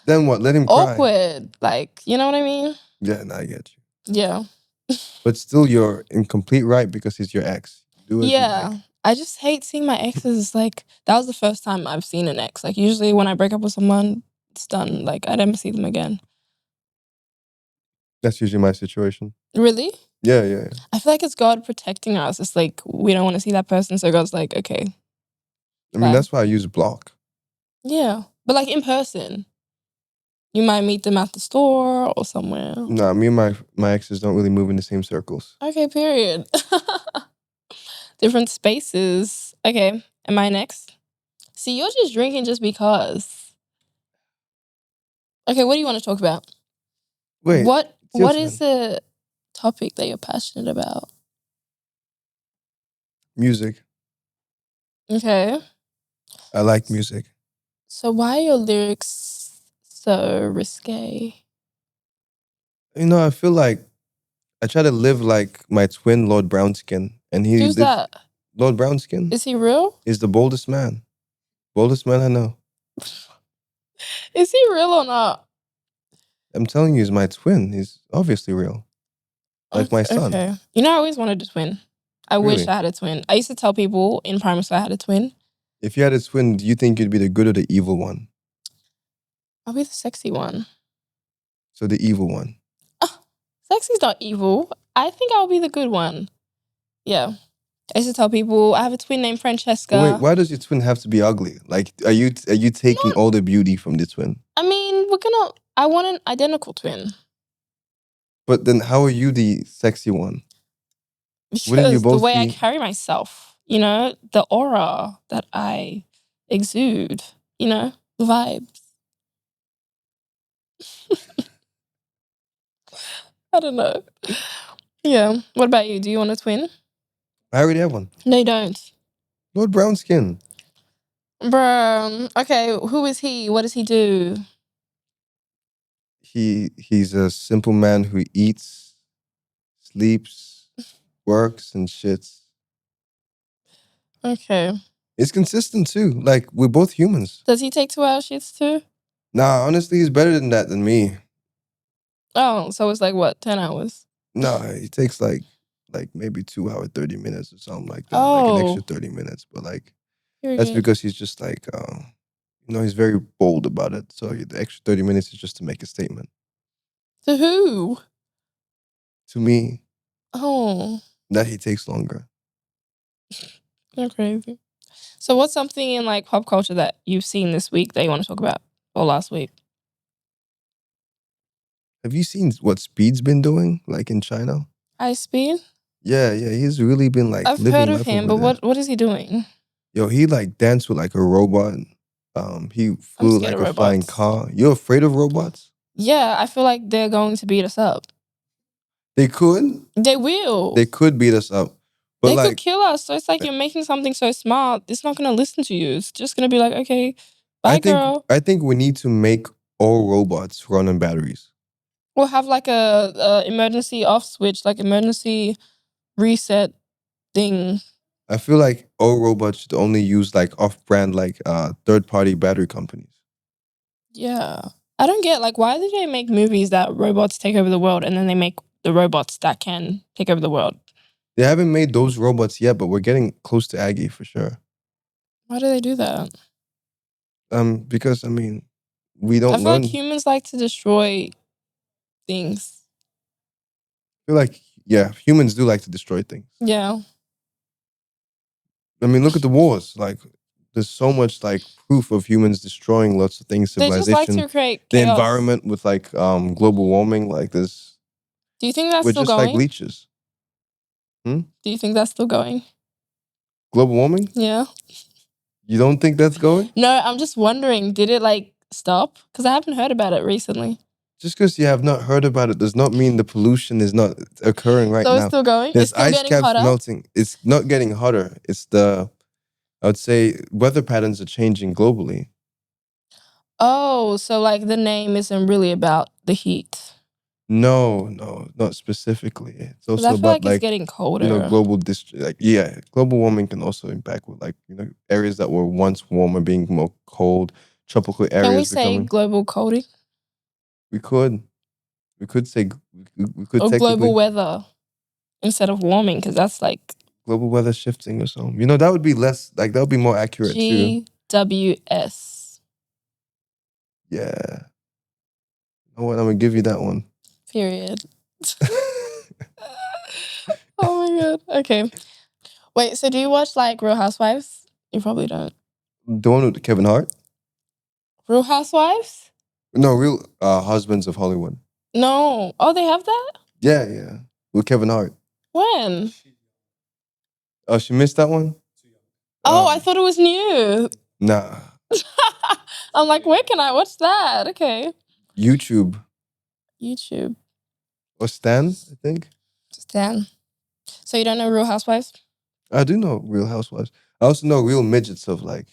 Then what? Let him cry. awkward. Like, you know what I mean? Yeah, no, I get you. Yeah. But still, you're in complete right because he's your ex. Do as you Yeah. like. I just hate seeing my exes. Like, that was the first time I've seen an ex. Like, usually when I break up with someone, it's done. Like, I never see them again. That's usually my situation. Really? Yeah. I feel like it's God protecting us. It's like, we don't want to see that person. So God's like, okay. I mean, that's why I use block. Yeah. But like in person, you might meet them at the store or somewhere. Nah, me and my exes don't really move in the same circles. Okay, period. Different spaces. Okay, am I next? See, you're just drinking just because. Okay, what do you want to talk about? Wait, What is the topic that you're passionate about? Music. Okay. I like music. So why are your lyrics so risque? You know, I feel like I try to live like my twin, Lord Brownskin. And he Who's lives. that? Lord Brownskin Is he real? is the boldest man. Boldest man I know. Is he real or not? I'm telling you, he's my twin. He's obviously real. Like my son. Okay. You know, I always wanted a twin. I wish Really? I had a twin. I used to tell people in primary school I had a twin. If you had a twin, do you think you'd be the good or the evil one? I'll be the sexy one. So the evil one. Sexy's not evil. I think I'll be the good one. Yeah. I used to tell people I have a twin named Francesca. But wait, why does your twin have to be ugly? Like, are you taking all the beauty from the twin? I mean, I want an identical twin. But then how are you the sexy one? Because the way I carry myself, the aura that I exude, the vibes. I don't know. Yeah. What about you? Do you want a twin? I already have one. No, you don't. Lord Brown Skin. Bruh. Okay, who is he? What does he do? He's a simple man who eats, sleeps, works, and shits. Okay. It's consistent too. Like, we're both humans. Does he take 2 hour shits too? Nah, honestly, he's better than that than me. Oh, so it's like what, 10 hours? Nah, he takes like maybe 2 hour 30 minutes or something like that. Like an extra 30 minutes. But like that's because he's just like he's very bold about it. So the extra 30 minutes is just to make a statement. To who? To me, Oh, that he takes longer. you're crazy. So what's something in like pop culture that you've seen this week that you want to talk about? Or last week? Have you seen what Speed's been doing, like in China? Ice Speed? Yeah, he's really been like I've living heard of life him, over but there. what is he doing? Yo, he like danced with like a robot. He I'm flew scared like of a flying robots. car. You're afraid of robots? Yeah, I feel like they're going to beat us up. They could. They will. They could beat us up. But They could like, kill us. So it's like you're making something so smart, it's not gonna listen to you. It's just gonna be like, okay, bye, girl. I think we need to make all robots run on batteries. We'll have like a emergency off switch, like emergency reset thing. I feel like all robots should only use like off-brand, like third-party battery companies. Yeah. I don't get like why do they make movies that robots take over the world and then they make the robots that can take over the world? They haven't made those robots yet, but we're getting close to Aggie for sure. Why do they do that? Because I mean, we I don't feel learn. like humans like to destroy things. I feel like humans do like to destroy things. Yeah. I mean, look at the wars. Like, there's so much like proof of humans destroying lots of things, They just like civilization, to create the chaos. environment with like global warming. Like this, Do you think that's we're still just like going? leeches. Do you think that's still going? Global warming? Yeah. You don't think that's going? No, I'm just wondering, did it like stop? Because I haven't heard about it recently. Just because you have not heard about it does not mean the pollution is not occurring right So now. it's still going? There's It's still ice getting caps hotter? melting. It's not getting hotter. It's I would say weather patterns are changing globally. Oh, so like the name isn't really about the heat. No, not specifically. It's 'Cause I also feel about like it's getting colder. global global warming can also impact with like, areas that were once warmer being more cold, tropical areas Can we say becoming. global colding? We could say we could Or technically global weather instead of warming, because that's like global weather shifting or something. That would be less like that would be more accurate too. GWS. Yeah. You know what? I'm gonna give you that one. Period. Oh my god. Okay. Wait, so do you watch like Real Housewives? You probably don't. The one with Kevin Hart? Real Housewives? No, Real Husbands of Hollywood. No. Oh, they have that? Yeah. With Kevin Hart. When? Oh, she missed that one? Oh, I thought it was new. Nah. I'm like, where can I watch that? Okay. YouTube. Or Stan, I think. Stan. So you don't know Real Housewives? I do know Real Housewives. I also know Real Midgets of like.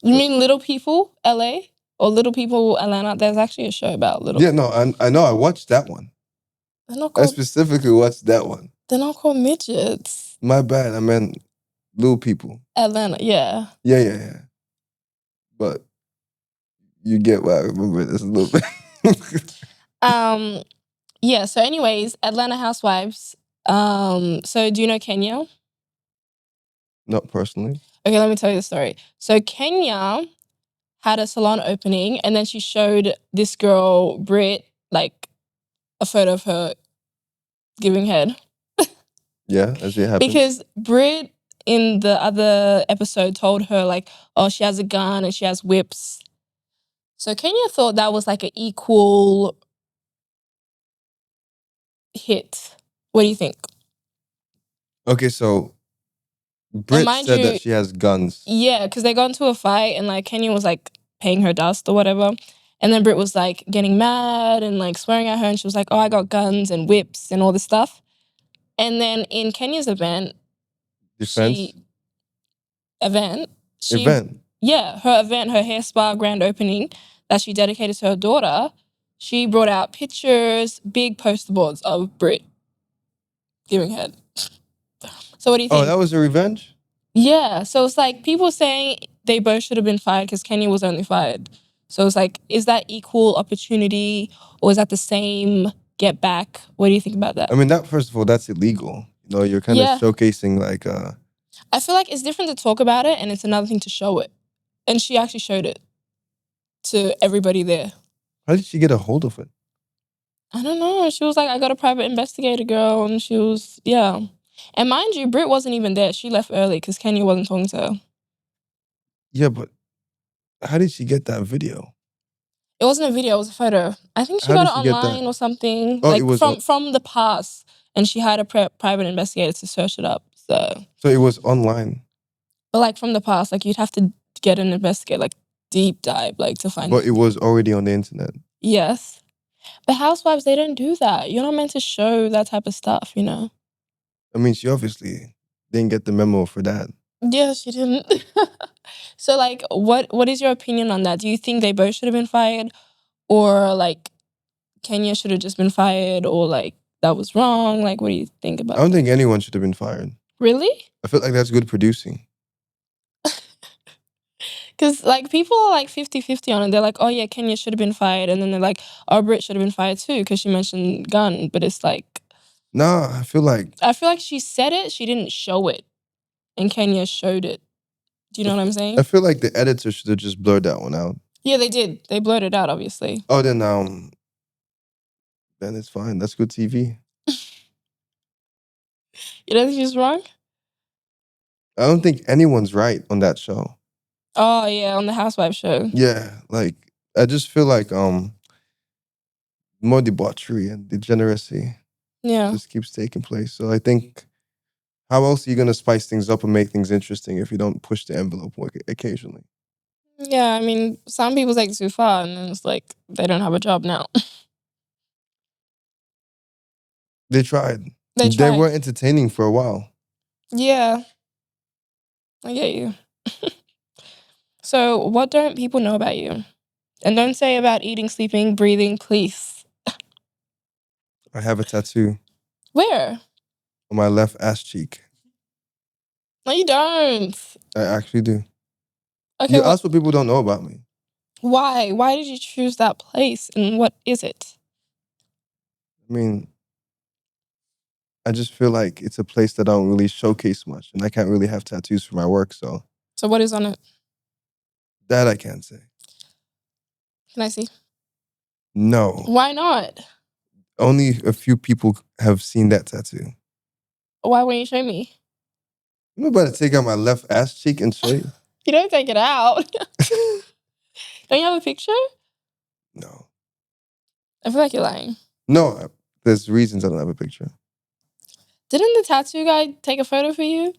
You mean Little People, LA? Or Little People, Atlanta? There's actually a show about little. Yeah, no, I know. I watched that one. They're not I called. specifically watched that one. They're not called midgets. My bad. I meant Little People. Atlanta, yeah. Yeah. But you get why I remember this a little bit. Yeah. So, anyways, Atlanta Housewives. So do you know Kenya? Not personally. Okay, let me tell you the story. So Kenya had a salon opening, and then she showed this girl Brit like a photo of her giving head. Yeah, as it happens. Because Brit in the other episode told her like, oh, she has a gun and she has whips. So Kenya thought that was like an equal hit. What do you think? Okay, so Brit said that she has guns. Yeah, because they got into a fight and like Kenya was like paying her dust or whatever. And then Brit was like getting mad and like swearing at her, and she was like, "Oh, I got guns and whips and all this stuff." And then in Kenya's event, Defense she event. her event, her hair spa grand opening that she dedicated to her daughter, she brought out pictures, big poster boards of Brit giving head. So what do you think? Oh, that was a revenge? Yeah, so it's like people saying they both should have been fired because Kenya was only fired. So it's like, is that equal opportunity or is that the same get back? What do you think about that? I mean, that first of all, that's illegal. You know, you're kind of showcasing like I feel like it's different to talk about it and it's another thing to show it. And she actually showed it to everybody there. How did she get a hold of it? I don't know. She was like, I got a private investigator girl, and she was, yeah. And mind you, Britt wasn't even there. She left early because Kenya wasn't talking to her. Yeah, but how did she get that video? It wasn't a video, it was a photo. I think she How got did it she get online that? or something. Oh, like it was from the past. And she had a private investigator to search it up. So it was online. But like from the past, like you'd have to get an investigator, like deep dive, like to find But it was already on the internet. Yes. But housewives, they don't do that. You're not meant to show that type of stuff, you know? I mean, she obviously didn't get the memo for that. Yeah, she didn't. So like what is your opinion on that? Do you think they both should have been fired? Or like Kenya should have just been fired, or like that was wrong? Like what do you think about I don't that? think anyone should have been fired. Really? I feel like that's good producing. Because like people are like 50-50 on it. They're like, oh yeah, Kenya should have been fired. And then they're like, oh, Brit should have been fired too because she mentioned gun. But it's like, Nah, I feel like she said it, she didn't show it. And Kenya showed it. Do you know what I'm saying? I feel like the editor should have just blurred that one out. Yeah, they did. They blurred it out, obviously. Oh, then it's fine. That's good TV. You don't think she's wrong? I don't think anyone's right on that show. Oh yeah, on the Housewives show. Yeah, like I just feel like more debauchery and degeneracy just keeps taking place. So I think, how else are you gonna spice things up and make things interesting if you don't push the envelope occasionally? Yeah, I mean, some people take it too far, and then it's like they don't have a job now. They tried. They They tried. were entertaining for a while. Yeah, I get you. So, what don't people know about you? And don't say about eating, sleeping, breathing, please. I have a tattoo Where? on my left ass cheek. No, you don't. I actually do. Okay, You ask what people don't know about me. why? Why did you choose that place, and what is it? I mean, I just feel like it's a place that I don't really showcase much, and I can't really have tattoos for my work, so. So what is on it? That I can't say. Can I see? No. Why not? Only a few people have seen that tattoo. Why won't you show me? I'm about to take out my left ass cheek and show you. You don't take it out. Don't you have a picture? No. I feel like you're lying. No, there's reasons I don't have a picture. Didn't the tattoo guy take a photo for you?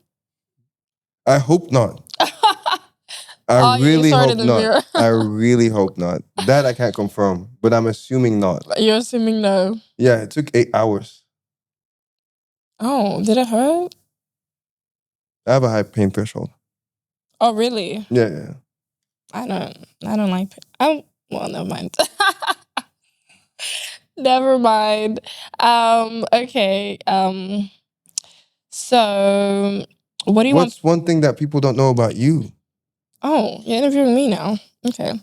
I hope not. I really hope not. I really hope not. That I can't confirm, but I'm assuming not. You're assuming no. Yeah, it took 8 hours. Oh, did it hurt? I have a high pain threshold. Oh, really? Yeah. I don't like pain. Well, never mind. Never mind. Okay. So what do you want? What's one thing that people don't know about you? Oh, you're interviewing me now. Okay.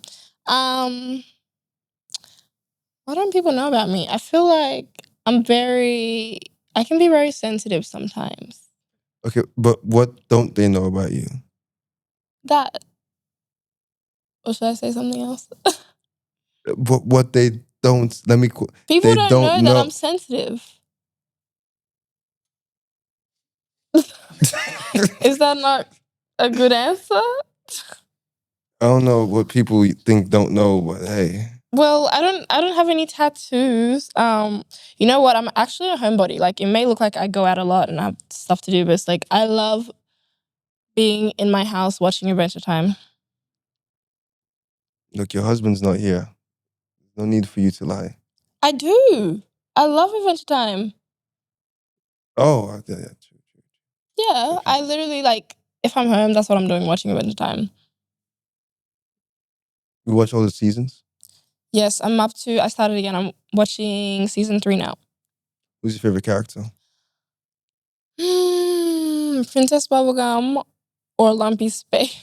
What don't people know about me? I feel like I can be very sensitive sometimes. Okay, but what don't they know about you? That. Or should I say something else? What they don't, let me... People don't know that I'm sensitive. Is that not a good answer? I don't know what people think don't know, but hey. Well, I don't have any tattoos. You know what? I'm actually a homebody. Like, it may look like I go out a lot and I have stuff to do, but it's like I love being in my house watching Adventure Time. Look, your husband's not here. No need for you to lie. I do. I love Adventure Time. Oh, yeah, true. Yeah, Okay. I literally like if I'm home, that's what I'm doing, watching Adventure Time. You watch all the seasons? Yes, I started again. I'm watching season 3 now. Who's your favorite character? Princess Bubblegum or Lumpy Space.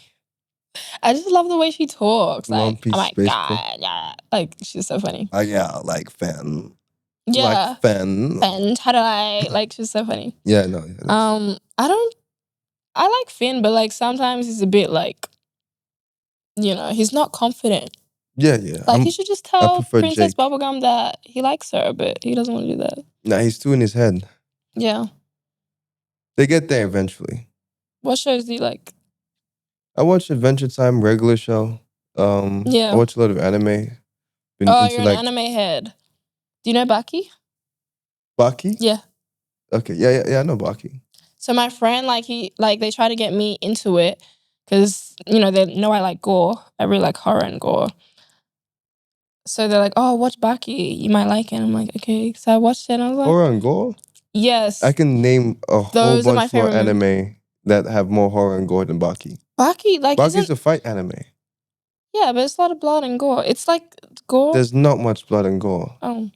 I just love the way she talks. Like, Lumpy oh my Space Pro. god, yeah. Like, she's so funny. Yeah, like fan. Yeah. Like fan. Finn, how do I like she's so funny. Yeah, no. Yeah, I like Finn, but like sometimes he's a bit like, he's not confident. Yeah. Like he should just tell prefer Princess Jake. Bubblegum that he likes her, but he doesn't want to do that. Nah, he's too in his head. Yeah. They get there eventually. What shows do you like? I watch Adventure Time, regular show. Yeah. I watch a lot of anime. You're an anime head. Do you know Baki? Baki? Yeah. Okay, yeah, I know Baki. So my friend, they try to get me into it because, they know I like gore. I really like horror and gore. So they're like, oh, watch Baki. You might like it. I'm like, okay. So I watched it and I was like... Horror and gore? Yes. I can name a whole Those are my bunch more favorite anime that have more horror and gore than Baki. Baki's a fight anime. Yeah, but it's a lot of blood and gore. It's like gore. There's not much blood and gore. Oh.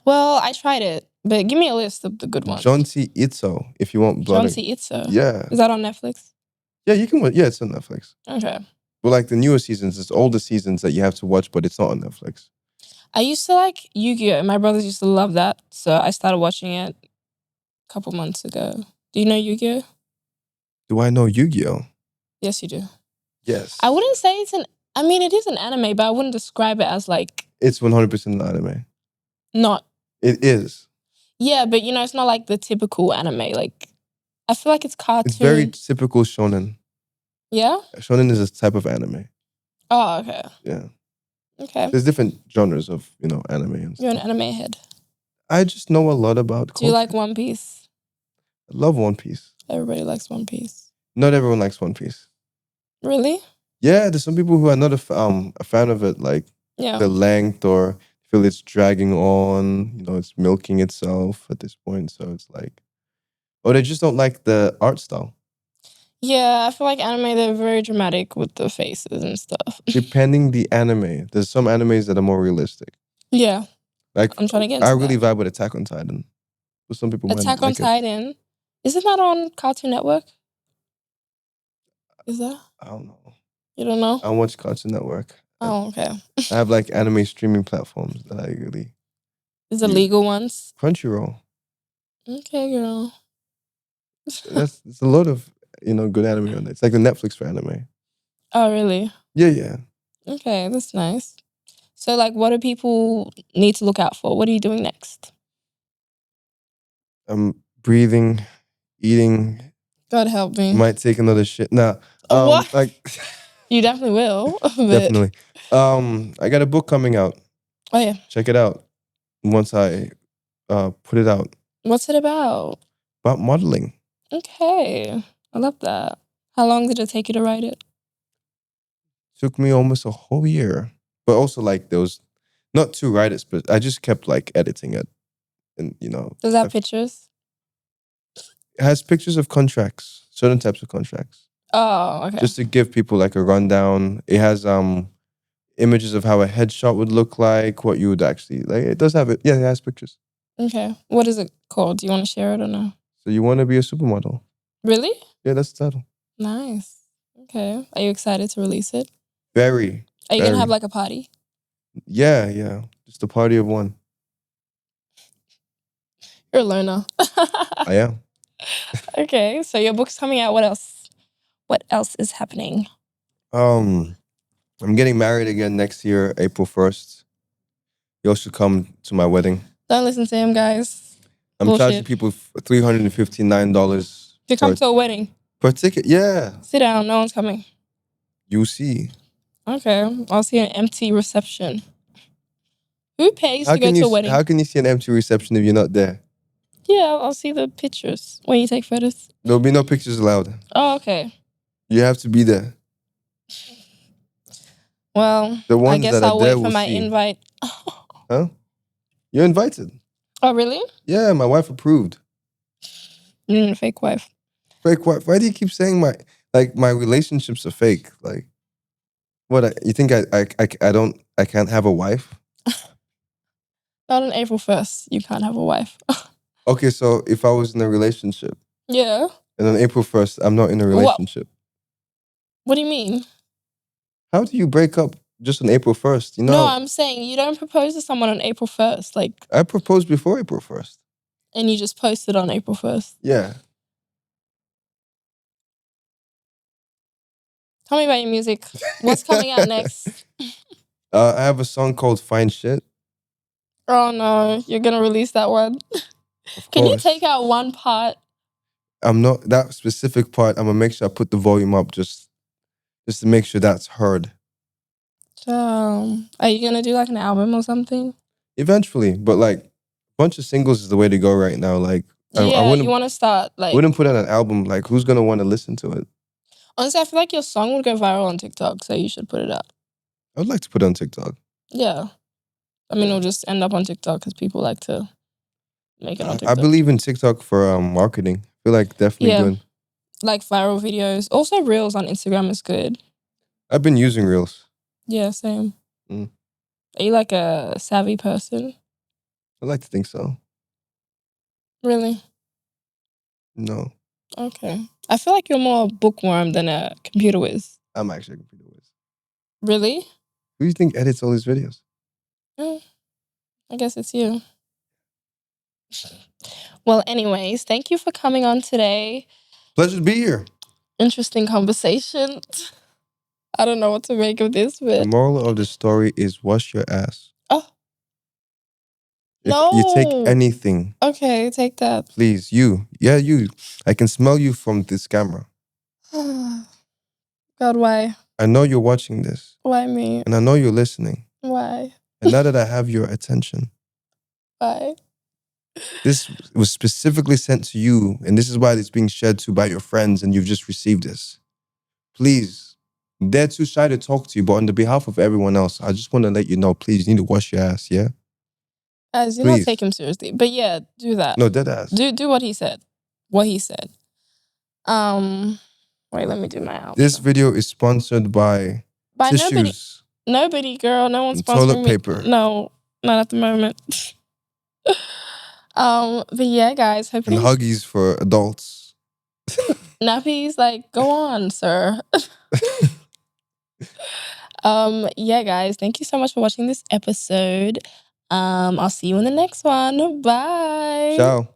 Well, I tried it, but give me a list of the good ones. Jonsi Itso, if you want blood. Jonsi Itso? Yeah. Is that on Netflix? Yeah, you can watch. Yeah, it's on Netflix. Okay. But like the newer seasons, it's older seasons that you have to watch, but it's not on Netflix. I used to like Yu-Gi-Oh! My brothers used to love that, so I started watching it a couple months ago. Do you know Yu-Gi-Oh? Do I know Yu-Gi-Oh? Yes, you do. Yes. I wouldn't say it is an anime, but I wouldn't describe it as like... It's 100% an anime. Not. It is. Yeah, but it's not like the typical anime. Like, I feel like it's cartoon. It's very typical shonen. Yeah? Shonen is a type of anime. Oh, okay. Yeah. Okay. There's different genres of, anime and stuff. You're an anime head. I just know a lot about culture. Do you like One Piece? I love One Piece. Everybody likes One Piece. Not everyone likes One Piece. Really? Yeah, there's some people who are not a fan of it, like the length or feel it's dragging on, it's milking itself at this point. So it's like, or they just don't like the art style. Yeah, I feel like anime, they're very dramatic with the faces and stuff. Depending the anime. There's some animes that are more realistic. Yeah. Like, I'm trying to get into I really vibe with Attack on Titan. But some people might Attack not on like Titan? Isn't that on Cartoon Network? Is that? I don't know. You don't know? I don't watch Cartoon Network. Oh, okay. I have like anime streaming platforms that I really... Is the legal ones? Crunchyroll. Okay, girl. There's a lot of, good anime on it. It's like the Netflix for anime. Oh, really? Yeah. Okay, that's nice. So, like, what do people need to look out for? What are you doing next? I'm breathing, eating. God help me. Might take another shit. Nah. What? Like, you definitely will. But... Definitely. I got a book coming out. Oh, yeah. Check it out. Once I put it out. What's it about? About modeling. Okay. I love that. How long did it take you to write it? Took me almost a whole year. But also, like, there was not 2 writers, but I just kept, like, editing it. And, Does it have pictures? It has pictures of contracts, certain types of contracts. Oh, okay. Just to give people, like, a rundown. It has images of how a headshot would look like, what you would actually... Like, it does have it. Yeah, it has pictures. Okay. What is it called? Do you want to share it or no? So you want to be a supermodel. Really? Yeah, that's the title. Nice. Okay. Are you excited to release it? Very. Are you going to have like a party? Yeah. Just a party of one. You're a learner. I am. Okay. So your book's coming out. What else? What else is happening? I'm getting married again next year, April 1st. You all should come to my wedding. Don't listen to him, guys. I'm charging people $359. To come to a wedding? Per ticket, yeah. Sit down, no one's coming. You see. Okay, I'll see an empty reception. Who pays to go to a wedding? How can you see an empty reception if you're not there? Yeah, I'll see the pictures when you take photos. There'll be no pictures allowed. Oh, okay. You have to be there. Well, I guess I'll wait for my invite Huh? You're invited. Oh, really? Yeah, my wife approved. Fake wife. Fake wife. Why do you keep saying my relationships are fake? Like, what? You think I can't have a wife? Not on April 1st. You can't have a wife. Okay, so if I was in a relationship Yeah. and on April 1st I'm not in a relationship, What do you mean? how do you break up just on April 1st? You No, know, I'm saying you don't propose to someone on April 1st, like, I proposed before April 1st. and you just posted on April 1st. Yeah. Tell me about your music. What's coming out next? I have a song called Fine Shit. Oh no, you're gonna release that one. Of Can you course. take out one part? I'm not that specific part. I'm gonna make sure I put the volume up just to make sure that's heard. Are you gonna do like an album or something? Eventually, but like a bunch of singles is the way to go right now. Like I Yeah, you wouldn't want to start like. wouldn't put out an album. Like who's gonna want to listen to it? Honestly, I feel like your song would go viral on TikTok, so you should put it out. I would like to put it on TikTok. Yeah, I mean, it'll just end up on TikTok because people like to make it on I TikTok. believe in TikTok for marketing. I feel like definitely good. Like viral videos. Also, Reels on Instagram is good. I've been using Reels. Yeah, same. Mm. Are you like a savvy person? I like to think so. Really? No, Okay. I feel like you're more a bookworm than a computer whiz. I'm actually a computer whiz. Really? Who do you think edits all these videos? I guess it's you. Well, anyways, thank you for coming on today. Pleasure to be here. Interesting conversation. I don't know what to make of this, but The moral of the story is wash your ass. oh If no! you take anything, Okay, take that. please, you. Yeah, you. I can smell you from this camera. God, why? I know you're watching this. Why me? And I know you're listening. Why? And now that I have your attention, Why? this was specifically sent to you, and this is why it's being shared to by your friends, and you've just received this. Please, they're too shy to talk to you, but on the behalf of everyone else, I just want to let you know, please, you need to wash your ass, yeah? As you not take him seriously. But yeah, do that. No, dead ass. Do what he said. What he said. Wait, let me do my outro. This video is sponsored by tissues. Nobody, girl. No one's and sponsoring toilet paper. me. No, not at the moment. But yeah, guys, hope And you Huggies for adults. nappies. Like, go on, sir. Yeah, guys, thank you so much for watching this episode. I'll see you in the next one. Bye. Ciao.